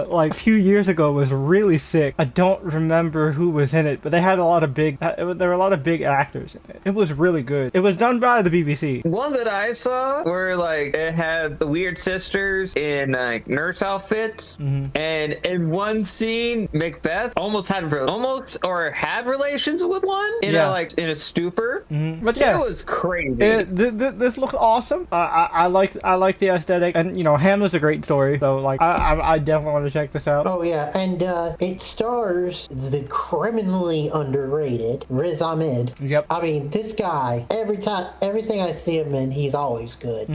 like a few years ago was really sick. I don't remember who was in it, but they had a lot of big there were a lot of big actors in it. It was really good. It was done by the BBC. One that I saw where like it had the weird sisters in like nurse outfits, and in one scene Macbeth had relations with one in a stupor. But yeah, it was crazy. This looks awesome. I like the aesthetic, and Hamlet's a great story. So like I definitely want to check this out. Oh yeah, and it stars the criminally underrated Riz Ahmed. Yep. I mean, this guy, everything I see him in, he's always good.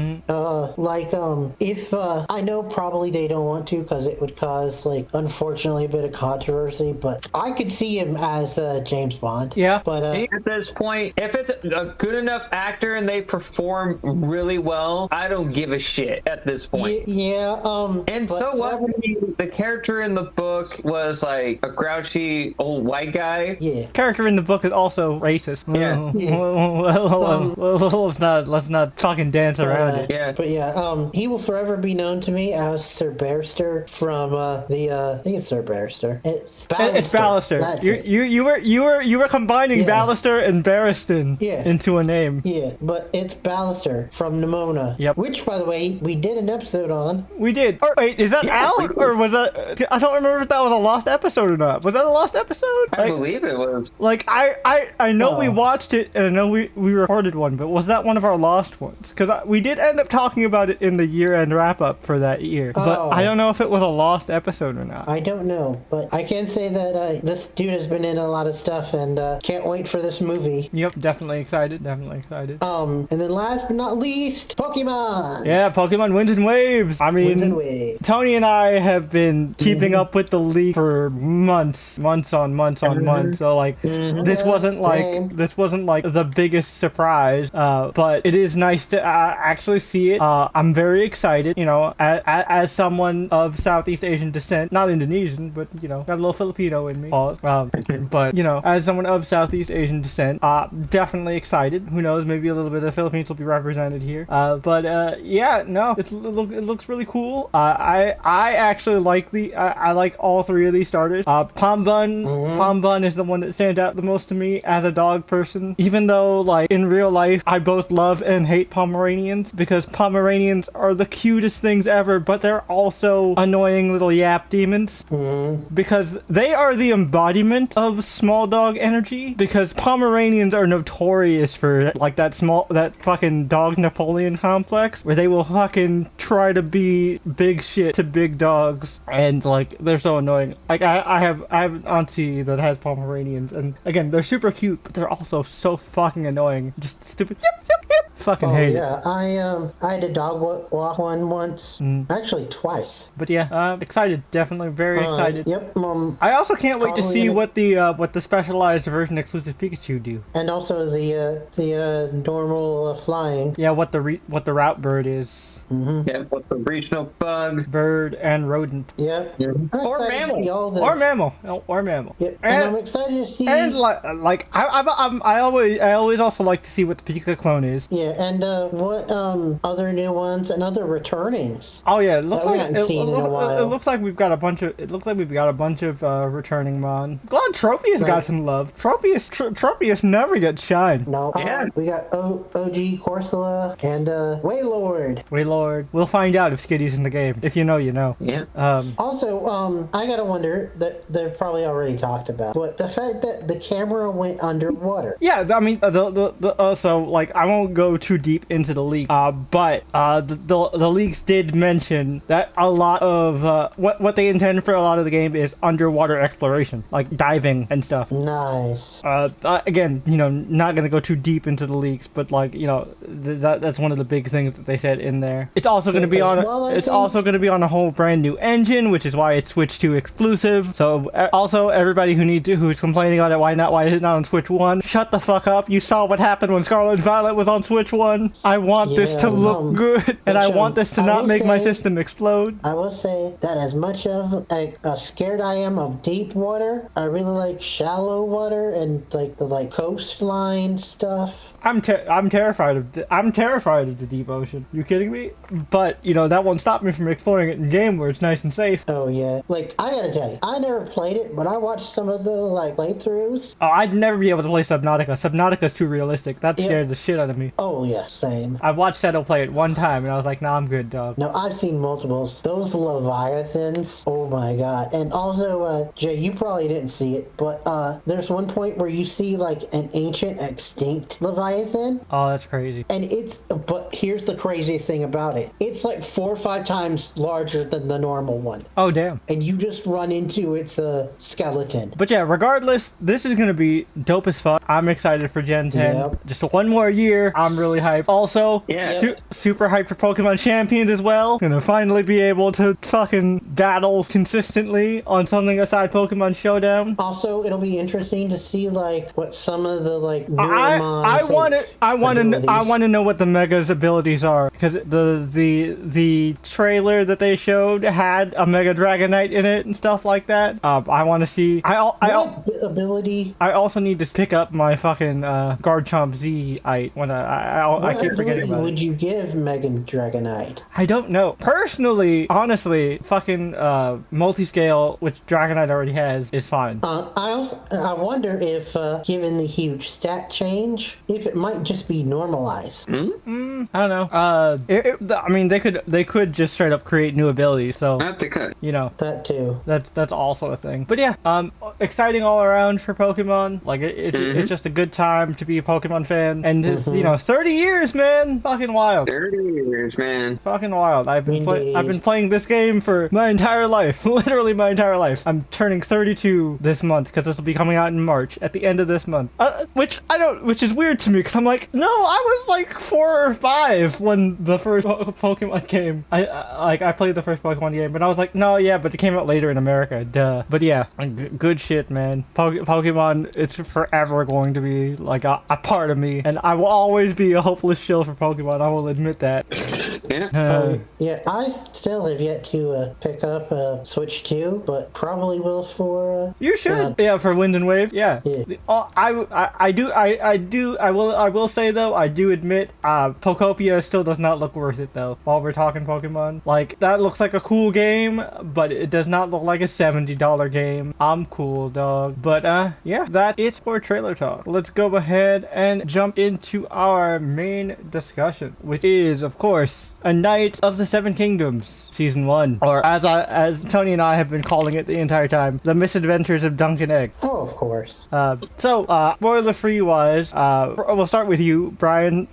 If I know probably they don't want to because it would cause like unfortunately a bit of controversy, but I could see him as James Bond. Yeah. But at this point, if it's a good enough actor and they perform really well, I don't give a shit at this point. Yeah. And so what? The character in the book was like a grouchy old white guy. Yeah. Character in the book is also racist. Yeah. Let's not fucking dance around it. Yeah. But yeah, he will forever be known to me as Sir Barrister from I think it's Sir Barrister. It's Ballister. It's Ballister. That's You were combining Ballister and Barristan into a name. Yeah, but it's Ballister from Nimona. Yep. Which, by the way, we did an episode on. We did. Wait, is that Al? Or was that... I don't remember if that was a lost episode or not. Was that a lost episode? I believe it was. Like, I know we watched it, and I know we recorded one, but was that one of our lost ones? Because we did end up talking about it in the year-end wrap-up for that year. But I don't know if it was a lost episode or not. I don't know, but I can say that this dude has been in a lot of stuff, and can't wait for this movie. Yep, definitely excited. And then last but not least, Pokemon! Yeah, Pokemon Winds and Waves. I mean, Winds and Waves. Tony and I have been keeping up with the league for months on months. So like, this wasn't like the biggest surprise, but it is nice to actually see it. I'm very excited. As someone of Southeast Asian descent, not Indonesian, but got a little Filipino in me. But as someone of Southeast Asian descent, definitely excited. Who knows? Maybe a little bit of the Philippines will be represented here. It looks really cool. I actually like I like all 3 of these starters. Pombun is the one that stands out the most to me as a dog person. Even though like in real life I both love and hate Pomeranians, because Pomeranians are the cutest things ever, but they're also annoying little yap demons. Because they are the embodiment of small dog energy. Because Pomeranians are notorious for like that fucking dog Napoleon complex, where they will fucking try to be big shit to big dogs, and like they're so annoying. Like I have an auntie that has Pomeranians, and again they're super cute, but they're also so fucking annoying. Just stupid. Yep. Fucking hate it. Yeah, I had a dog walk one once, actually twice. But yeah, excited. Definitely very excited. Yep. I also can't wait to probably see gonna- what the specialized version exclusive Pikachu do. And also the normal flying. Yeah, what the route bird is. Yeah, with the regional bug. Bird and rodent. Yep. Mhm. I'm Or excited to mammal. see all the- Or mammal. Or mammal. Yep. And, And I'm excited to see. and I always also like to see what the Pika clone is. Yeah, and what other new ones and other returnings. Oh yeah, it looks That we like haven't seen in a while. it looks like we've got a bunch of returning mon. Glad Tropius got Right. some love. Tropius never gets shine. No, Yeah. we got OG Corsola and Waylord. Waylord. We'll find out if Skitty's in the game. If you know, you know. Yeah. Also, I gotta wonder that they've probably already talked about, but the fact that the camera went underwater. Yeah, I mean, so like I won't go too deep into the leak, but the leaks did mention that a lot of what they intend for a lot of the game is underwater exploration, like diving and stuff. Nice. Again, not gonna go too deep into the leaks, but like that's one of the big things that they said in there. It's also gonna be As on. well, I It's think- also gonna be on a whole brand new engine, which is why it's switched to exclusive. So also everybody who's complaining on it, why is it not on Switch 1? Shut the fuck up. You saw what happened when Scarlet and Violet was on Switch 1. I want this to Yeah, look good, and I which, want this to I not will make my say- system explode. I will say that as much of a scared I am of deep water, I really like shallow water and like the coastline stuff. I'm terrified of the deep ocean. You kidding me? But that won't stop me from exploring it in game where it's nice and safe. Oh yeah, like I gotta tell you, I never played it, but I watched some of the playthroughs. Oh, I'd never be able to play Subnautica. Subnautica's too realistic. That Yeah. scared the shit out of me. Oh yeah, same. I watched Seto play it one time, and I was like, nah, I'm good, dog. No, I've seen multiples. Those leviathans. Oh my god! And also, Jay, you probably didn't see it, but there's one point where you see like an ancient extinct leviathan, Oh, that's crazy. and but here's the craziest thing about it: it's like 4 or 5 times larger than the normal one, Oh, damn. and you just run into its skeleton. But yeah, regardless, this is gonna be dope as fuck. I'm excited for Gen 10. Yep. Just one more year. I'm really hyped. Also, Yeah. super hyped for Pokemon Champions as well. Gonna finally be able to fucking battle consistently on something aside Pokemon Showdown. Also, it'll be interesting to see like what some of the newer I mons, want abilities. to know what the Mega's abilities are, because the trailer that they showed had a Mega Dragonite in it and stuff like that. I want to see. What ability? I also need to pick up my fucking Garchomp Z-ite when I What keep forgetting ability about would it. you give Megan Dragonite? I don't know. Personally, honestly, fucking multi-scale, which Dragonite already has, is fine. I wonder if, given the huge stat change, if it might just be normalized. I don't know. I mean, they could just straight up create new abilities. So Not the cut. That too. that's also a thing. But yeah, exciting all around for Pokemon. Like it's just a good time to be a Pokemon fan. And this, 30 years, man, fucking wild. 30 years, man. Fucking wild. I've been Indeed. playing this game for my entire life. Literally my entire life. I'm turning 32 this month because this will be coming out in March at the end of this month. Which is weird to me because I'm like, no, I was like 4 or 5 when the first Pokemon came. I played the first Pokemon game, but I was like, no, yeah, but it came out later in America. Duh. But yeah, good shit, man. Pokemon, it's forever going to be like a part of me, and I will always be a hopeless shill for Pokemon. I will admit that. Yeah. Yeah, I still have yet to pick up Switch 2, but probably will for. You should, yeah, for Wind and Wave, yeah. Yeah. I will say though, I do admit, Pokopia still does not look worth it though. While we're talking Pokemon, like that looks like a cool game, but it does not look like a $70 game. I'm cool, dog. But yeah, that is for trailer talk. Let's go ahead and jump into our main discussion, which is, of course, A Knight of the Seven Kingdoms, Season 1, or as Tony and I have been calling it the entire time, The Misadventures of Dunk and Egg. Oh, of course. Spoiler-free wise, we'll start with you, Brian,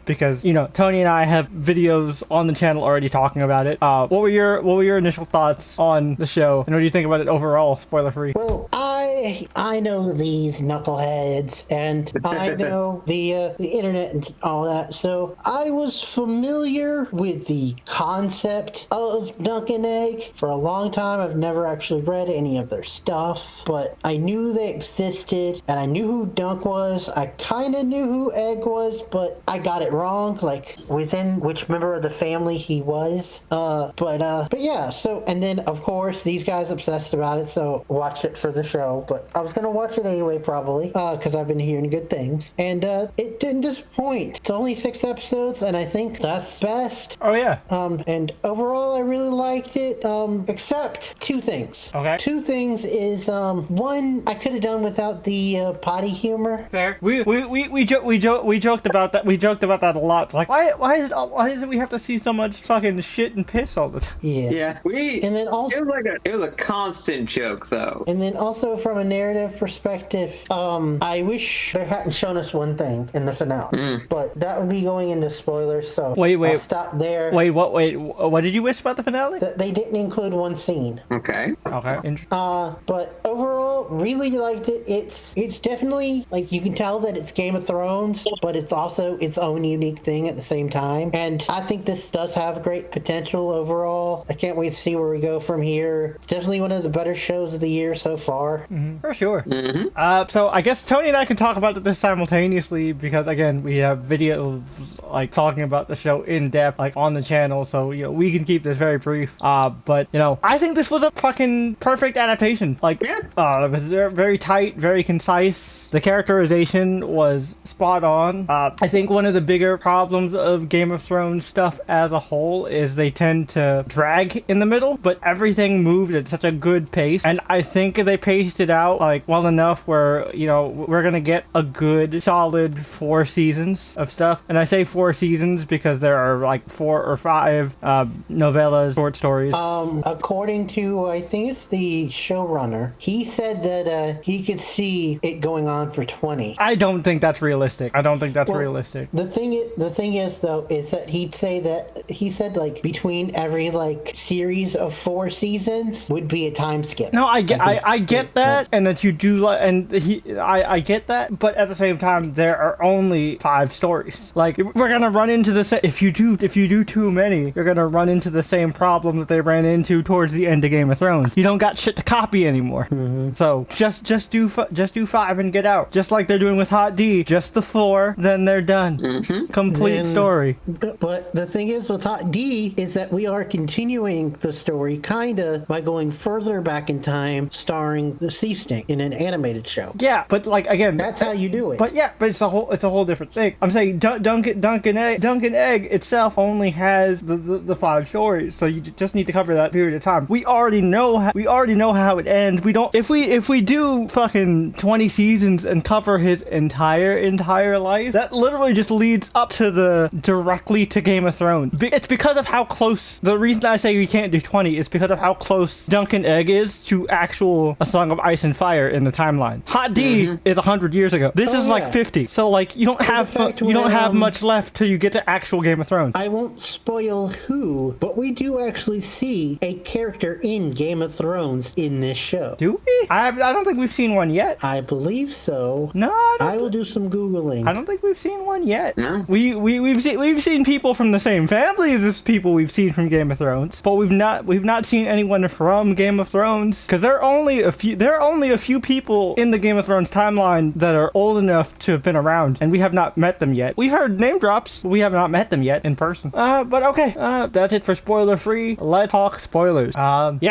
because Tony and I have videos on the channel already talking about it. What were your initial thoughts on the show, and what do you think about it overall, spoiler-free? Well, I I know these knuckleheads, and I know the internet and all that. So I was familiar with the concept of Dunk and Egg for a long time. I've never actually read any of their stuff, but I knew they existed, and I knew who Dunk was. I kind of knew who Egg was, but I got it wrong, like within which member of the family he was. But yeah. So, and then of course these guys obsessed about it, so watched it for the show. But I was gonna watch it anyway, probably, because I've been hearing good things, and it didn't disappoint. It's only 6 episodes, and I think that's best. Oh yeah. And overall, I really liked it, except 2 things. Okay. 2 things is one, I could have done without the potty humor. Fair. We joked about that. We joked about that a lot. Like, why does we have to see so much fucking shit and piss all the time? Yeah. And then also, it was a constant joke, though. and then also from a narrative perspective, I wish they hadn't shown us one thing in the finale, but that would be going into spoilers. So Wait. I'll stop there. Wait, what? Wait, what did you wish about the finale? They didn't include one scene. Okay. Okay. But overall, really liked it. It's definitely, like, you can tell that it's Game of Thrones, but it's also its own unique thing at the same time. And I think this does have great potential overall. I can't wait to see where we go from here. It's definitely one of the better shows of the year so far. For sure. So I guess Tony and I can talk about this simultaneously because, again, we have videos like talking about the show in depth, like on the channel. So we can keep this very brief. But I think this was a fucking perfect adaptation. Like, it was very tight, very concise. The characterization was spot on. I think one of the bigger problems of Game of Thrones stuff as a whole is they tend to drag in the middle, but everything moved at such a good pace, and I think they paced it out like well enough where we're gonna get a good solid 4 seasons of stuff. And I say 4 seasons because there are like 4 or 5 novellas, short stories. According to, I think it's the showrunner, he said that he could see it going on for 20. I don't think that's realistic. Realistic. The thing is though, is that he said like between every like series of 4 seasons would be a time skip. No, I get that, and that you do, I get that, but at the same time, there are only 5 stories. Like, we're gonna run into the if you do too many, you're gonna run into the same problem that they ran into towards the end of Game of Thrones. You don't got shit to copy anymore. So just do 5 and get out. Just like they're doing with Hot D. Just the 4, then they're done. Complete story. But the thing is with Hot D is that we are continuing the story kinda by going further back in time, starring the Sea Stink in an animated show. Yeah, but like, again, that's how you do it. But it's a whole different thing. I'm saying Dunk and Egg itself only has the 5 stories, so you just need to cover that period of time. We already know how it ends. We don't if we do fucking 20 seasons and cover his entire life, that literally just leads up to directly to Game of Thrones. It's because of how close. The reason I say we can't do 20 is because of how close Dunk and Egg is to actual A Song of Ice and Fire in the timeline. Hot D is 100 years ago. This is like 50. So like you don't have much left till you get to actual Game of Thrones. I won't spoil who, but we do actually see a character in Game of Thrones in this show. Do we? I don't think we've seen one yet. I believe so. No, I will do some Googling. I don't think we've seen one yet. No. We've seen people from the same families as people we've seen from Game of Thrones, but we've not seen anyone from Game of Thrones, because there are only a few people in the Game of Thrones timeline that are old enough to have been around, and we have not met them yet. We've heard name drops, but we have not met them yet in person. But okay, that's it for spoiler free. Let's talk spoilers. Like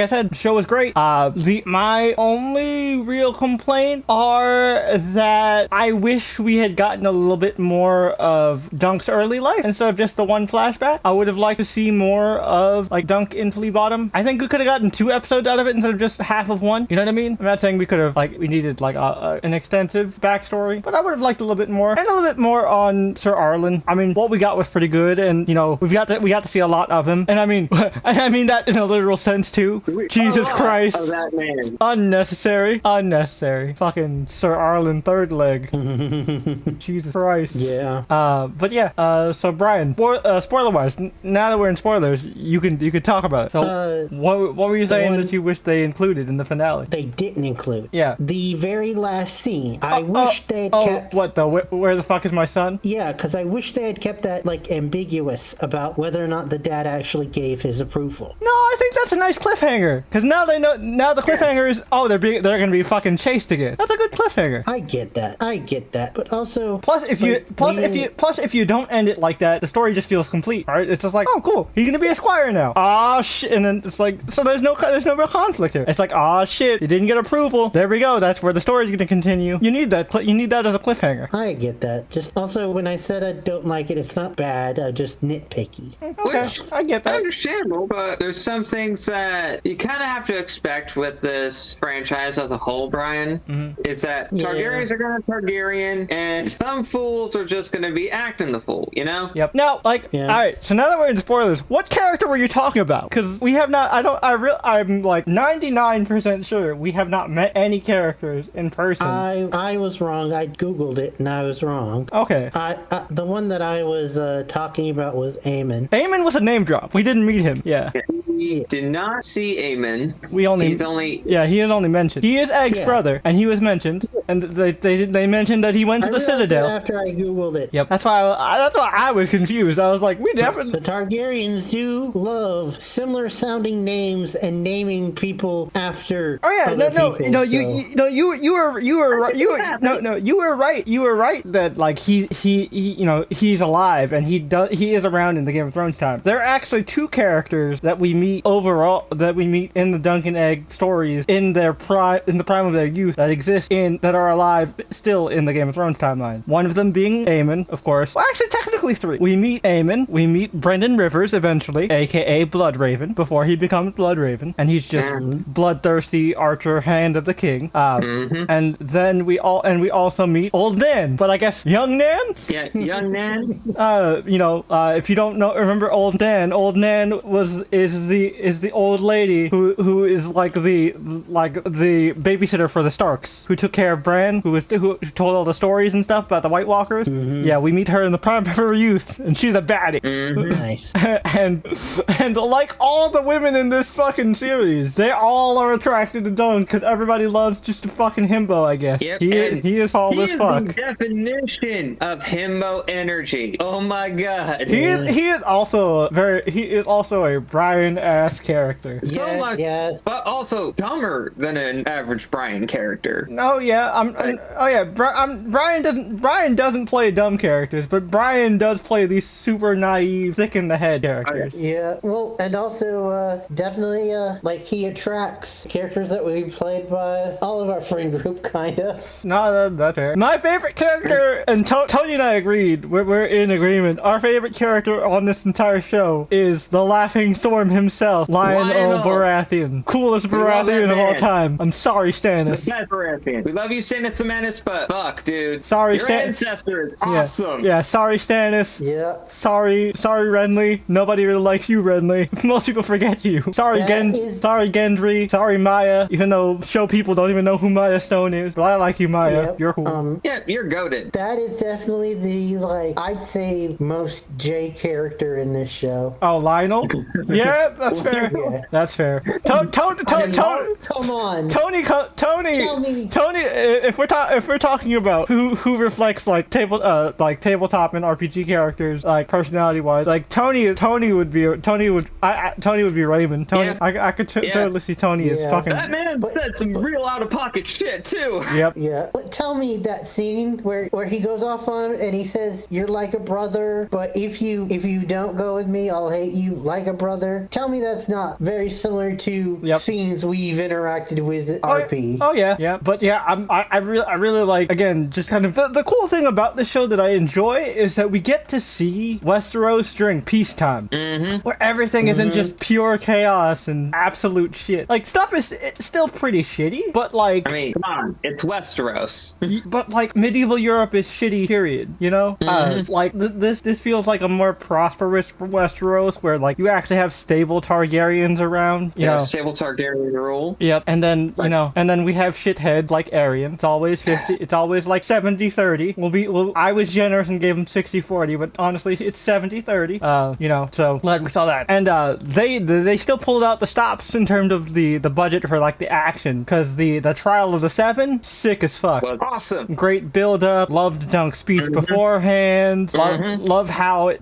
I said, the show was great. My only real complaint are that I wish we had gotten a little bit more of Dunk's early life instead of just the one flashback. I would have liked to see more of like Dunk in Flea Bottom. I think we could have gotten 2 episodes out of it instead of just half of one. You know what I mean? I'm not saying we could have we needed like an extensive backstory, but I would have liked a little bit more, and a little bit more on Sir Arlen. I mean, what we got was pretty good, and we got to see a lot of him, and I mean that in a literal sense too. Jesus Christ. of that man. Unnecessary. Fucking Sir Arlen third leg. Jesus Christ. Yeah. But yeah. So Brian, spoiler wise, now that we're in spoilers, you can talk about it. So what were you saying that you wish they included in the finale? They didn't include. Yeah. The very last scene. I wish they had kept. What the? Where the fuck is my son? Yeah, because I wish they had kept that like ambiguous about whether or not the dad actually gave his approval. No, I think that's a nice cliffhanger. Because now they know. Now the cliffhanger is they're gonna be fucking chased again. That's a good cliffhanger. I get that. But also, Plus, if you don't end it like that, the story just feels complete. Right? It's just like, oh, cool. He's gonna be a squire now. Ah, shit. And then it's like, so there's no real conflict here. It's like, ah, shit. You didn't get approval. There we go. That's where the story's gonna continue. You need that. You need that as a cliffhanger. I get that. Just also, when I said I don't like it, it's not bad. I'm just nitpicky. Okay, Which, I get that. Understandable, but there's some things that you kind of have to expect with this franchise as a whole, Brian. Is that Targaryens are going to Targaryen, and some fools are just going to be acting the fool, you know? Yep. Now, all right. So now that we're in spoilers, what character were you talking about? Because we have not. I'm like 99% sure we have not met any characters in person. I was wrong. I googled it and I was wrong. Okay. The one that I was talking about was Aemon. Aemon was a name drop. We didn't meet him. Yeah. We did not see Aemon. He is only mentioned. He is Egg's brother, and he was mentioned, and they mentioned that he went to the Citadel. After I googled it. Yep. That's why I was confused. I was like, we definitely. The Targaryens do love similar sounding names and naming people after. Oh yeah, you were right. You were right that like he's alive and he is around in the Game of Thrones time. There are actually two characters that we meet in the Dunk and Egg stories in the prime of their youth that are alive still in the Game of Thrones timeline. One of them being Aemon, of course. Well, actually, technically three. We meet Aemon. We meet Brendan Rivers eventually, aka Bloodraven, before he becomes Bloodraven, and he's just bloodthirsty archer, hand of the king. And then we also meet Old Nan, but I guess Young Nan. Yeah, Young Nan. If you don't remember Old Nan is the old lady who is like the babysitter for the Starks, who took care of Bran, who told all the stories and stuff about the White Walkers. Yeah, we meet her in the prime of her youth, and she's a baddie. Nice. and like all the women in this fucking series, they all are attracted to Dunk because everybody loves just a fucking himbo, I guess. Yep, he is all this fuck. The definition of himbo energy. Oh my god. He is also a Brian-ass character. Yes. But also dumber than an average Brian character. Oh yeah, Brian doesn't play dumb characters, but Brian does play these super naive, thick in the head characters. Yeah, well, and also definitely like he attracts characters that would be played by all of our friend group, kinda. No, that's fair. My favorite character, and Tony and I agreed, we're in agreement. Our favorite character on this entire show is the Laughing Storm himself, Lionel Baratheon. Coolest Baratheon of all time. I'm sorry, Stannis. Baratheon. We love you, Stannis the Menace, but fuck, dude. Sorry, your ancestor is awesome. Yeah, sorry, Stannis. Yeah. Sorry, Renly. Nobody really likes you, Renly. Most people forget you. Sorry, sorry, Gendry. Sorry, Maya. Even though show people don't even know who Maya Stone is, but I like you, Maya. Yep. You're cool. Yeah, you're goated. That is definitely the I'd say most J character in this show. Oh, Lionel? Yeah, that's fair. Yeah. That's fair. Come on. Tony. Tell me. Tony, if we're talking about who reflects like tabletop and RPG characters, like personality wise, like Tony would be Raymond. Tony, Yeah. I could totally see Tony as fucking. That man said some real out of pocket shit too. Yep. Yeah. But tell me that scene where he goes off on him and he says, "You're like a brother, but if you don't go with me, I'll hate you like a brother." Tell me that's not very similar to scenes we've interacted with RP. Oh yeah. But yeah, I really like, again, just kind of the cool thing about this show that I enjoy is that we get to see Westeros during peacetime, where everything isn't just pure chaos and absolute shit. Like, stuff is still pretty shitty, but like, I mean, come on, it's Westeros. but like medieval Europe is shitty, period, you know? Like this feels like a more prosperous Westeros where like you actually have stable stable Targaryens around. You know. Stable Targaryen rule. Yep, and then and then we have shitheads like Aryan. It's always 50. It's always like 70-30. I was generous and gave him 60-40, but honestly, it's 70-30. You know, so glad we saw that. And they still pulled out the stops in terms of the budget for like the action, because the trial of the Seven, sick as fuck. Well, awesome. Great build up. Loved Dunk's speech beforehand. Love how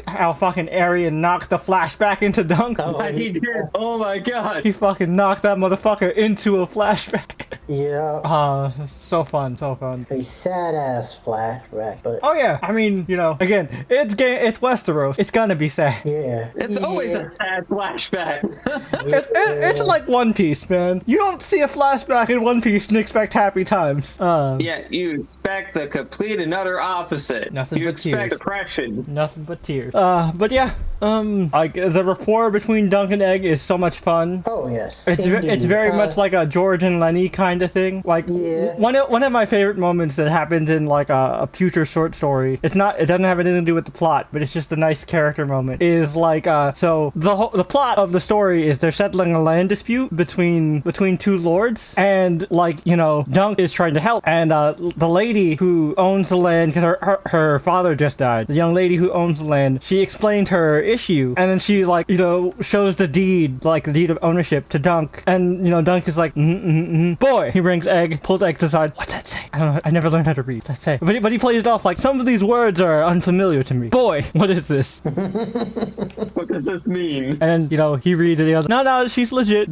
how fucking Aryan knocked the flashback into Dunk. Oh, He did. Oh my god. He fucking knocked that motherfucker into a flashback. Yeah. So fun. A sad ass flashback, but Oh yeah, I mean, you know, again, it's Westeros. It's gonna be sad. yeah. It's always a sad flashback. It's like One Piece, man. You don't see a flashback in One Piece and expect happy times. Yeah, you expect the complete and utter opposite. Nothing you but expect tears. depression. Nothing but tears. But yeah, like the rapport between Dunk and Egg is so much fun. Oh yes. It's very much like a George and Lenny kind of thing. Like Yeah. one of my favorite moments that happened in like a future short story. It doesn't have anything to do with the plot, but it's just a nice character moment. Is like so the plot of the story is they're settling a land dispute between two lords, and like, you know, Dunk is trying to help, and the lady who owns the land, because her father just died, the young lady who owns the land, she explained her issue, and then she, like, you know, shows the deed of ownership to Dunk, and, you know, Dunk is like, boy, he brings Egg, pulls Egg to the side. What's that say? I don't know, I never learned how to read. What's that say? But he plays it off like, some of these words are unfamiliar to me. Boy, what is this? What does this mean? And then, you know, he reads it, he goes, no, she's legit.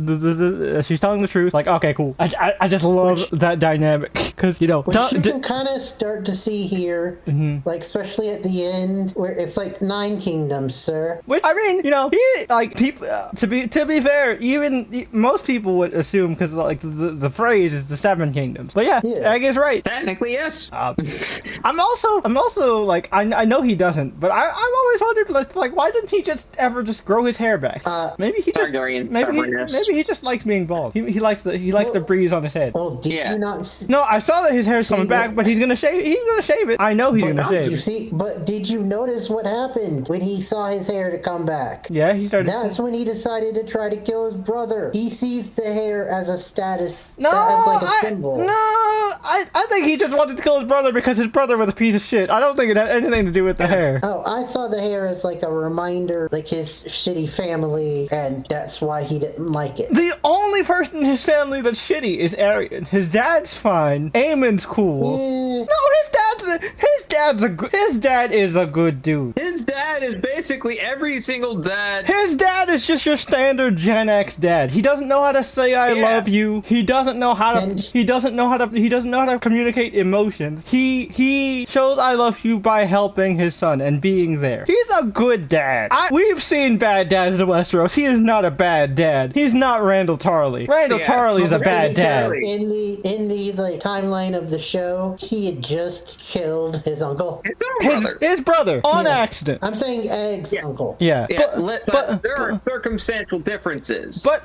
She's telling the truth. Like, okay, cool. I just love that dynamic. Because, you know, Which you can kind of start to see here, like especially at the end, where it's like 9 kingdoms, sir. which, I mean, you know, he, like, people, to be fair, even most people would assume, because, like, the phrase is the 7 kingdoms. But yeah, Yeah. Egg is right. Technically, yes. I'm also like, I know he doesn't, but I've always wondered, like, why didn't he ever grow his hair back? Maybe he just Targaryen maybe stubbornness. he just likes being bald. He likes the breeze on his head. Well, did Yeah. you not see? No, I saw that his hair's coming back, but he's gonna shave. He's gonna shave it. I know he's gonna You shave it. see, but did you notice what happened when he saw his hair to come back? Yeah, he started. That's when he decided to try to kill his brother. He sees the hair as a status, No, as like a symbol. I think he just wanted to kill his brother because his brother was a piece of shit. I don't think it had anything to do with the hair. Oh, I saw the hair as like a reminder, like his shitty family, and that's why he didn't like it. The only person in his family that's shitty is Aryan. His dad's fine. Aemon's cool. Eh, No, his dad is a good dude. His dad is basically every single dad. His dad is just your standard Gen X dad. He doesn't know how to say I Yeah. love you. He doesn't know how to And- he doesn't know how to communicate emotions. He shows I love you by helping his son and being there. He's a good dad. We've seen bad dads in Westeros. He is not a bad dad. He's not Randall Tarley. Randall Yeah. Tarley is a bad dad. Tarley. in the like timeline of the show, he had just killed his uncle. It's our brother. His brother on Yeah. accident. I'm saying Egg's uncle. Yeah. Yeah, But- but there are circumstantial differences. But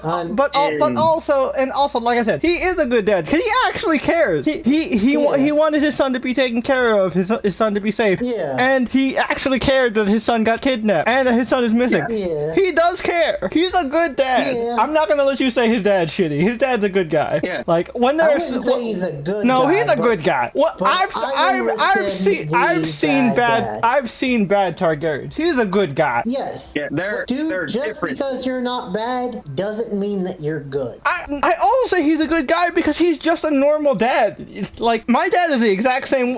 in- also, like I said, he is a good dad because he actually cares. He wanted his son to be taken care of, his son to be safe. Yeah. And he actually cared that his son got kidnapped and that his son is missing. Yeah. He does care. He's a good dad. Yeah. I'm not gonna let you say his dad's shitty. His dad's a good guy. Yeah. Like when I there's wouldn't say he's a good no, guy. he's a but- good guy. What but I understand I've the seen bad dad. I've seen bad Targaryens. He's a good guy. Yes. Yeah, they're Dude, just different. because you're not bad doesn't mean that you're good. I also say he's a good guy because he's just a normal dad. It's like my dad is the exact same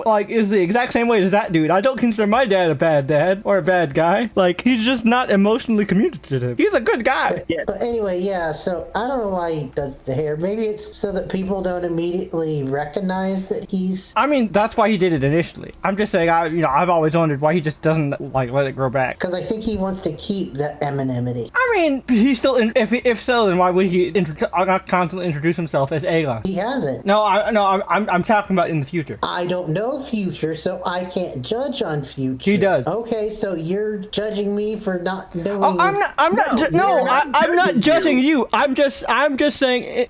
way as that dude. I don't consider my dad a bad dad or a bad guy. Like he's just not emotionally communicative. He's a good guy. Yeah. But anyway, yeah, so I don't know why he does the hair. Maybe it's so that people don't immediately recognize that he's... I mean, that's why he did it initially. I'm just saying, I've always wondered why he just doesn't like let it grow back. Because I think he wants to keep that anonymity. I mean, he's still if so, then why would he not constantly introduce himself as Aegon? He hasn't. No, I'm talking about in the future. I don't know future, so I can't judge on future. He does. Okay, so you're judging me for not knowing... Oh, I'm not you're not I'm not judging judging you. I'm just saying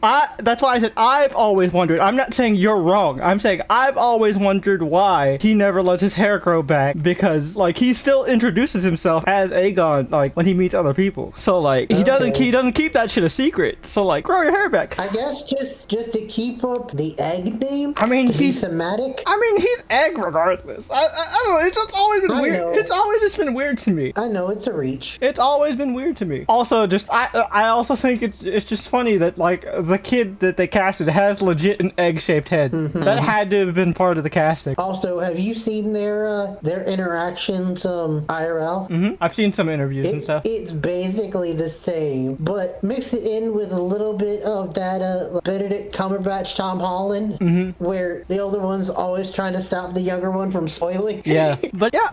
That's why I said I've always wondered. I'm not saying you're wrong. I'm saying I've always wondered why he never lets his hair grow back, because like he still introduces himself as Aegon like when he meets other people. So like he doesn't keep that shit a secret. So like grow your hair back. I guess just to keep up the egg name. I mean, he's thematic. I mean, he's egg regardless. I don't know. It's just always been weird. Know. It's always just been weird to me. I know it's a reach. It's always been weird to me. Also, just I also think it's just funny that like the kid that they casted has legit an egg-shaped head. That had to have been part of the casting. Also, have you seen their interactions IRL? I've seen some interviews and stuff. It's basically the same, but mix it in with a little bit of that Benedict Cumberbatch, Tom Holland, where the older one's always trying to stop the younger one from spoiling. Yeah, but yeah.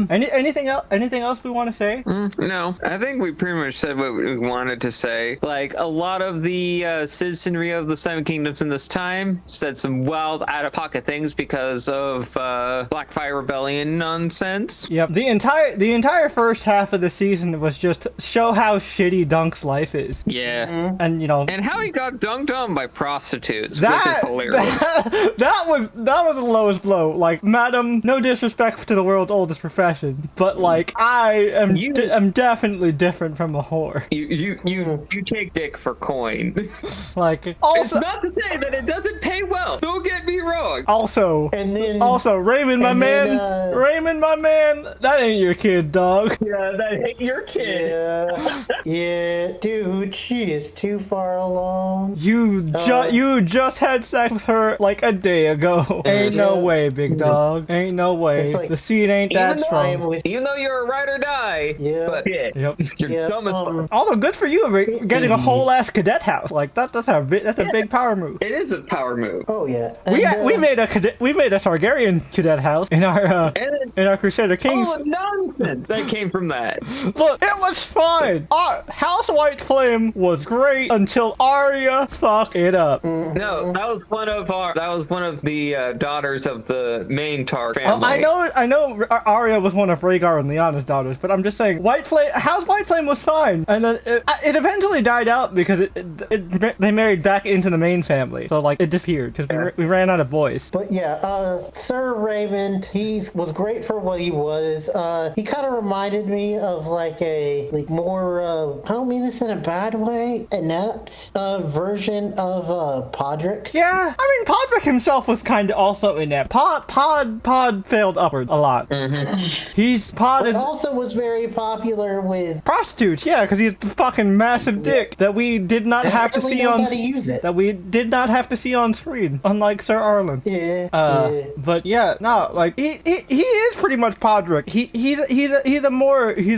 Anything else? Anything else we want to say? No, I think we pretty much said what we wanted to say. Like a lot of the citizenry of the Seven Kingdoms in this time said some wild, out-of-pocket things because of Blackfire Rebellion nonsense. Yep. The entire first half of the season was just show how shitty Dunk's life is. Yeah. And you know. And how he got dunked on by prostitutes, which is hilarious. That was the lowest blow. Like, madam, no disrespect to the world's oldest profession, but like I am definitely different from a whore. You take dick for coin. Like, also, it's not to say that it doesn't pay well. Don't get me wrong. Also, Raymond, my man, that ain't your kid, dog. Yeah, that ain't your kid. Yeah, dude, she is too far along. You just had sex with her like a day ago. Ain't no way, big dog. Ain't no way. Like, the seed ain't that strong. Even though you're a ride or die, but you're dumb as fuck. Although good for you, getting a whole ass cadet house. Like that's a big power move. It is a power move. Oh yeah. We made a Targaryen cadet house in our Crusader Kings. Oh, nonsense! That came from that. Look, it was fine. House White Flame was great until Arya fucked it up. No, that was one of the daughters of the main Tar family. I know Arya was one of Rhaegar and Lyanna's daughters, but I'm just saying House White Flame was fine, and then it eventually died out because they married back into the main family, so like it disappeared because we ran out of boys. But yeah, Sir Raymond, he was great for what he was. He kind of reminded me of like a more I don't mean this in a bad way, inept version of Podrick. Yeah, I mean Podrick himself was kind of also inept. Pod failed upward a lot. Pod also was very popular with prostitutes. Yeah, because he's a fucking massive dick that we did not have to see on. That we did not have to see on screen, unlike Sir Arlen. But yeah, no, like he is pretty much Podrick. He's a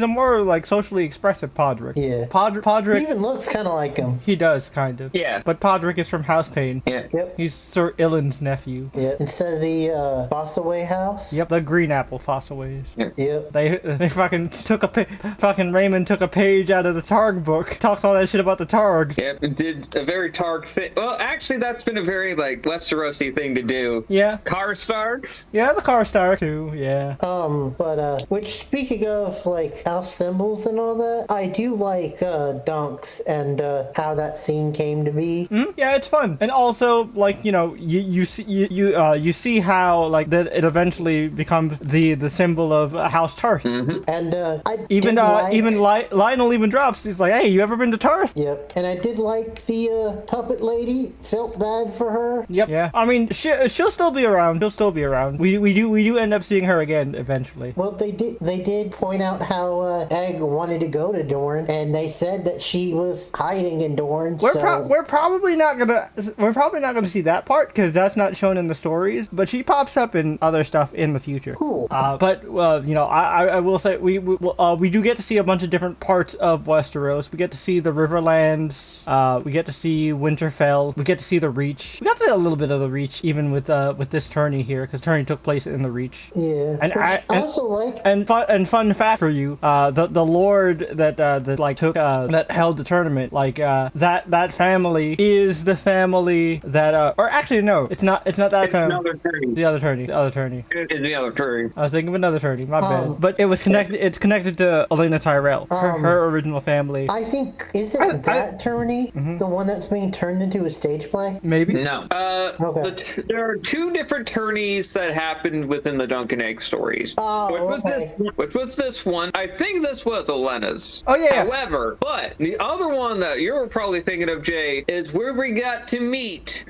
more like socially expressive Podrick. Yeah. Podrick he even looks kind of like him. He does kind of. Yeah. But Podrick is from House Payne. Yeah. Yep. He's Sir Ilyn's nephew. Yeah. Instead of the Fossaway house. Yep. The Green Apple Fossaways. Yep. They fucking fucking Raymond took a page out of the Targ book. Talked all that shit about the Targs. Yep. It did a very Targ thing. Well, actually, that's been a very like Westerosi thing to do. Yeah. Karstarks. Yeah, the Karstark too. Yeah. Which speaking of like house symbols and all that, I do like Dunks and how that scene came to be. Yeah, it's fun, and also like you see how like that it eventually becomes the symbol of House Tarth. And Lionel even drops. He's like, "Hey, you ever been to Tarth?" Yep. And I did like the puppet lady. Felt bad for her. Yep. Yeah. I mean, she'll still be around. She'll still be around. We do end up seeing her again eventually. Well, they did point out how Egg wanted to go to Dorne, and they said that she was hiding in Dorne. We're probably not gonna see that part because that's not shown in the stories. But she pops up in other stuff in the future. Cool. But I will say we do get to see a bunch of different parts of Westeros. We get to see the Riverlands. We get to see Winterfell. We get to see the Reach. We got to see a little bit of the Reach even with this tourney here because tourney took place in the Reach. Yeah. And I also like and fun fact for you, the Lord that held the tournament, like that family is the family that or actually no, it's not that family. The other tourney. It is the other tourney. I was thinking of another tourney. My bad. But it was connected. It's connected to Elena Tyrell, her original family. I think isn't that tourney the one one that's being turned into a stage play? Maybe. No. Okay. There are two different tourneys that happened within the Dunk and Egg stories. Oh, Which was this one? I think this was Elena's. Oh, yeah. However, but the other one that you're probably thinking of, Jay, is where we got to meet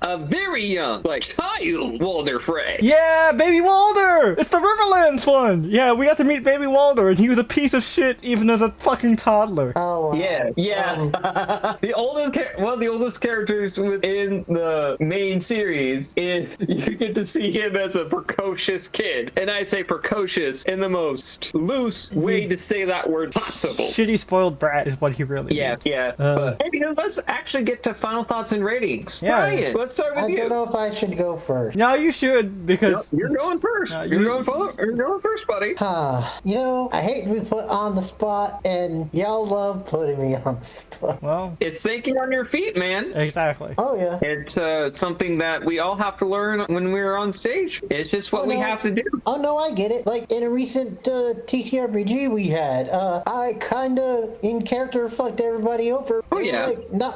a very young, child Walder Frey. Yeah, Baby Walder! It's the Riverlands one! Yeah, we got to meet Baby Walder, and he was a piece of shit even as a fucking toddler. Oh, wow. Yeah. The oldest characters within the main series, is you get to see him as a precocious kid. And I say precocious in the most loose way to say that word possible. Shitty spoiled brat is what he really is. Yeah. But anyway, let's actually get to final thoughts and ratings. Yeah. Ryan, let's start with I you. don't know if I should go first. No, you should, because... You're going first. You're going first, buddy. I hate to be put on the spot, and y'all love putting me on the spot. Well... It's thinking on your feet, man. Exactly. Oh, yeah. It's something that we all have to learn when we're on stage. It's just what we have to do. Oh, no, I get it. Like, in a recent TTRPG we had, I kind of, in character, fucked everybody over. Oh, yeah.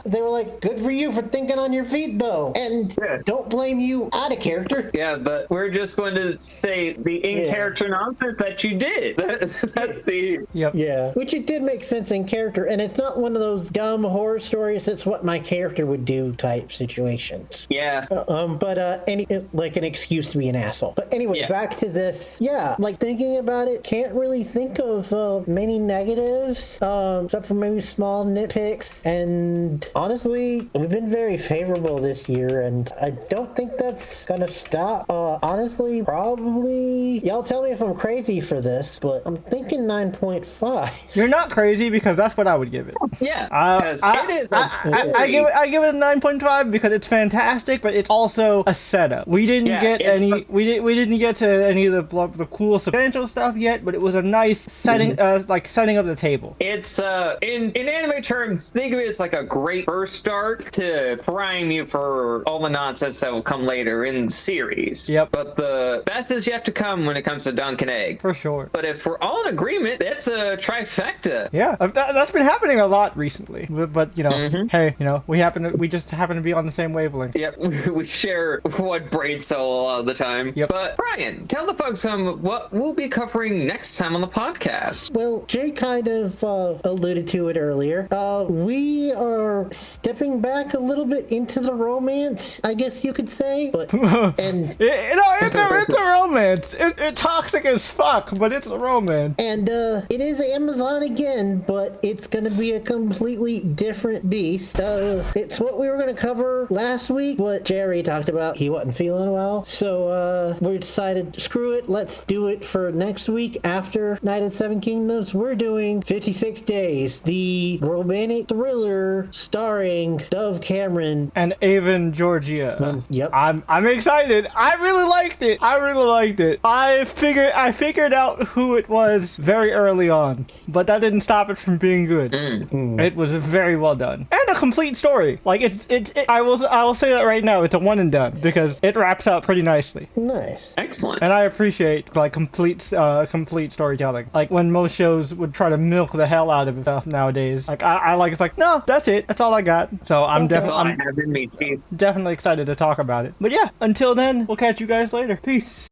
They were like, good for you for thinking on your feet, though. And don't blame you out of character. Yeah, but we're just going to say the in-character nonsense that you did. That's the... Yep. Yeah. Which it did make sense in character, and it's not one of those dumb horror stories, it's what my character would do type situations. Yeah. Like an excuse to be an asshole. But anyway, back to this. Yeah, like thinking about it, can't really think of many negatives, except for maybe small nitpicks. And honestly, we've been very favorable this year, and I don't think that's gonna stop. Honestly, probably, y'all tell me if I'm crazy for this, but I'm thinking 9.5. You're not crazy, because that's what I would give it. Yeah. I give it a 9.5 because it's fantastic, but it's also a setup. We didn't get to any of the cool substantial stuff yet, but it was a nice setting, setting of the table. It's in anime terms, think of it as like a great first start to prime you for all the nonsense that will come later in the series. Yep. But the best is yet to come when it comes to Dunk and Egg. For sure. But if we're all in agreement, it's a trifecta. Yeah, that's been happening a lot recently. But hey, we just happen to be on the same wavelength. Yep, we share one brain cell a lot of the time. Yep. But Brian, tell the folks what we'll be covering next time on the podcast. Well, Jay kind of alluded to it earlier. We are stepping back a little bit into the romance, I guess you could say. But it's a romance. It's toxic as fuck, but it's a romance. And it is Amazon again, but it's going to be a completely different beast. It's what we were going to cover last week, what Jerry talked about. He wasn't feeling well, so we decided, screw it, let's do it for next week after Night of the Seven Kingdoms. We're doing 56 Days, the romantic thriller starring Dove Cameron and Avon Georgia. Yep. I'm excited. I really liked it. I figured out who it was very early on, but that didn't stop it from being good. It was very well done and a complete story. Like I will say that right now. It's a one and done because it wraps up pretty nicely. Nice. Excellent. And I appreciate complete storytelling. Like when most shows would try to milk the hell out of it nowadays. Like I like, it's like, no, that's it. That's all I got. So I'm definitely excited to talk about it. But yeah, until then, we'll catch you guys later. Peace.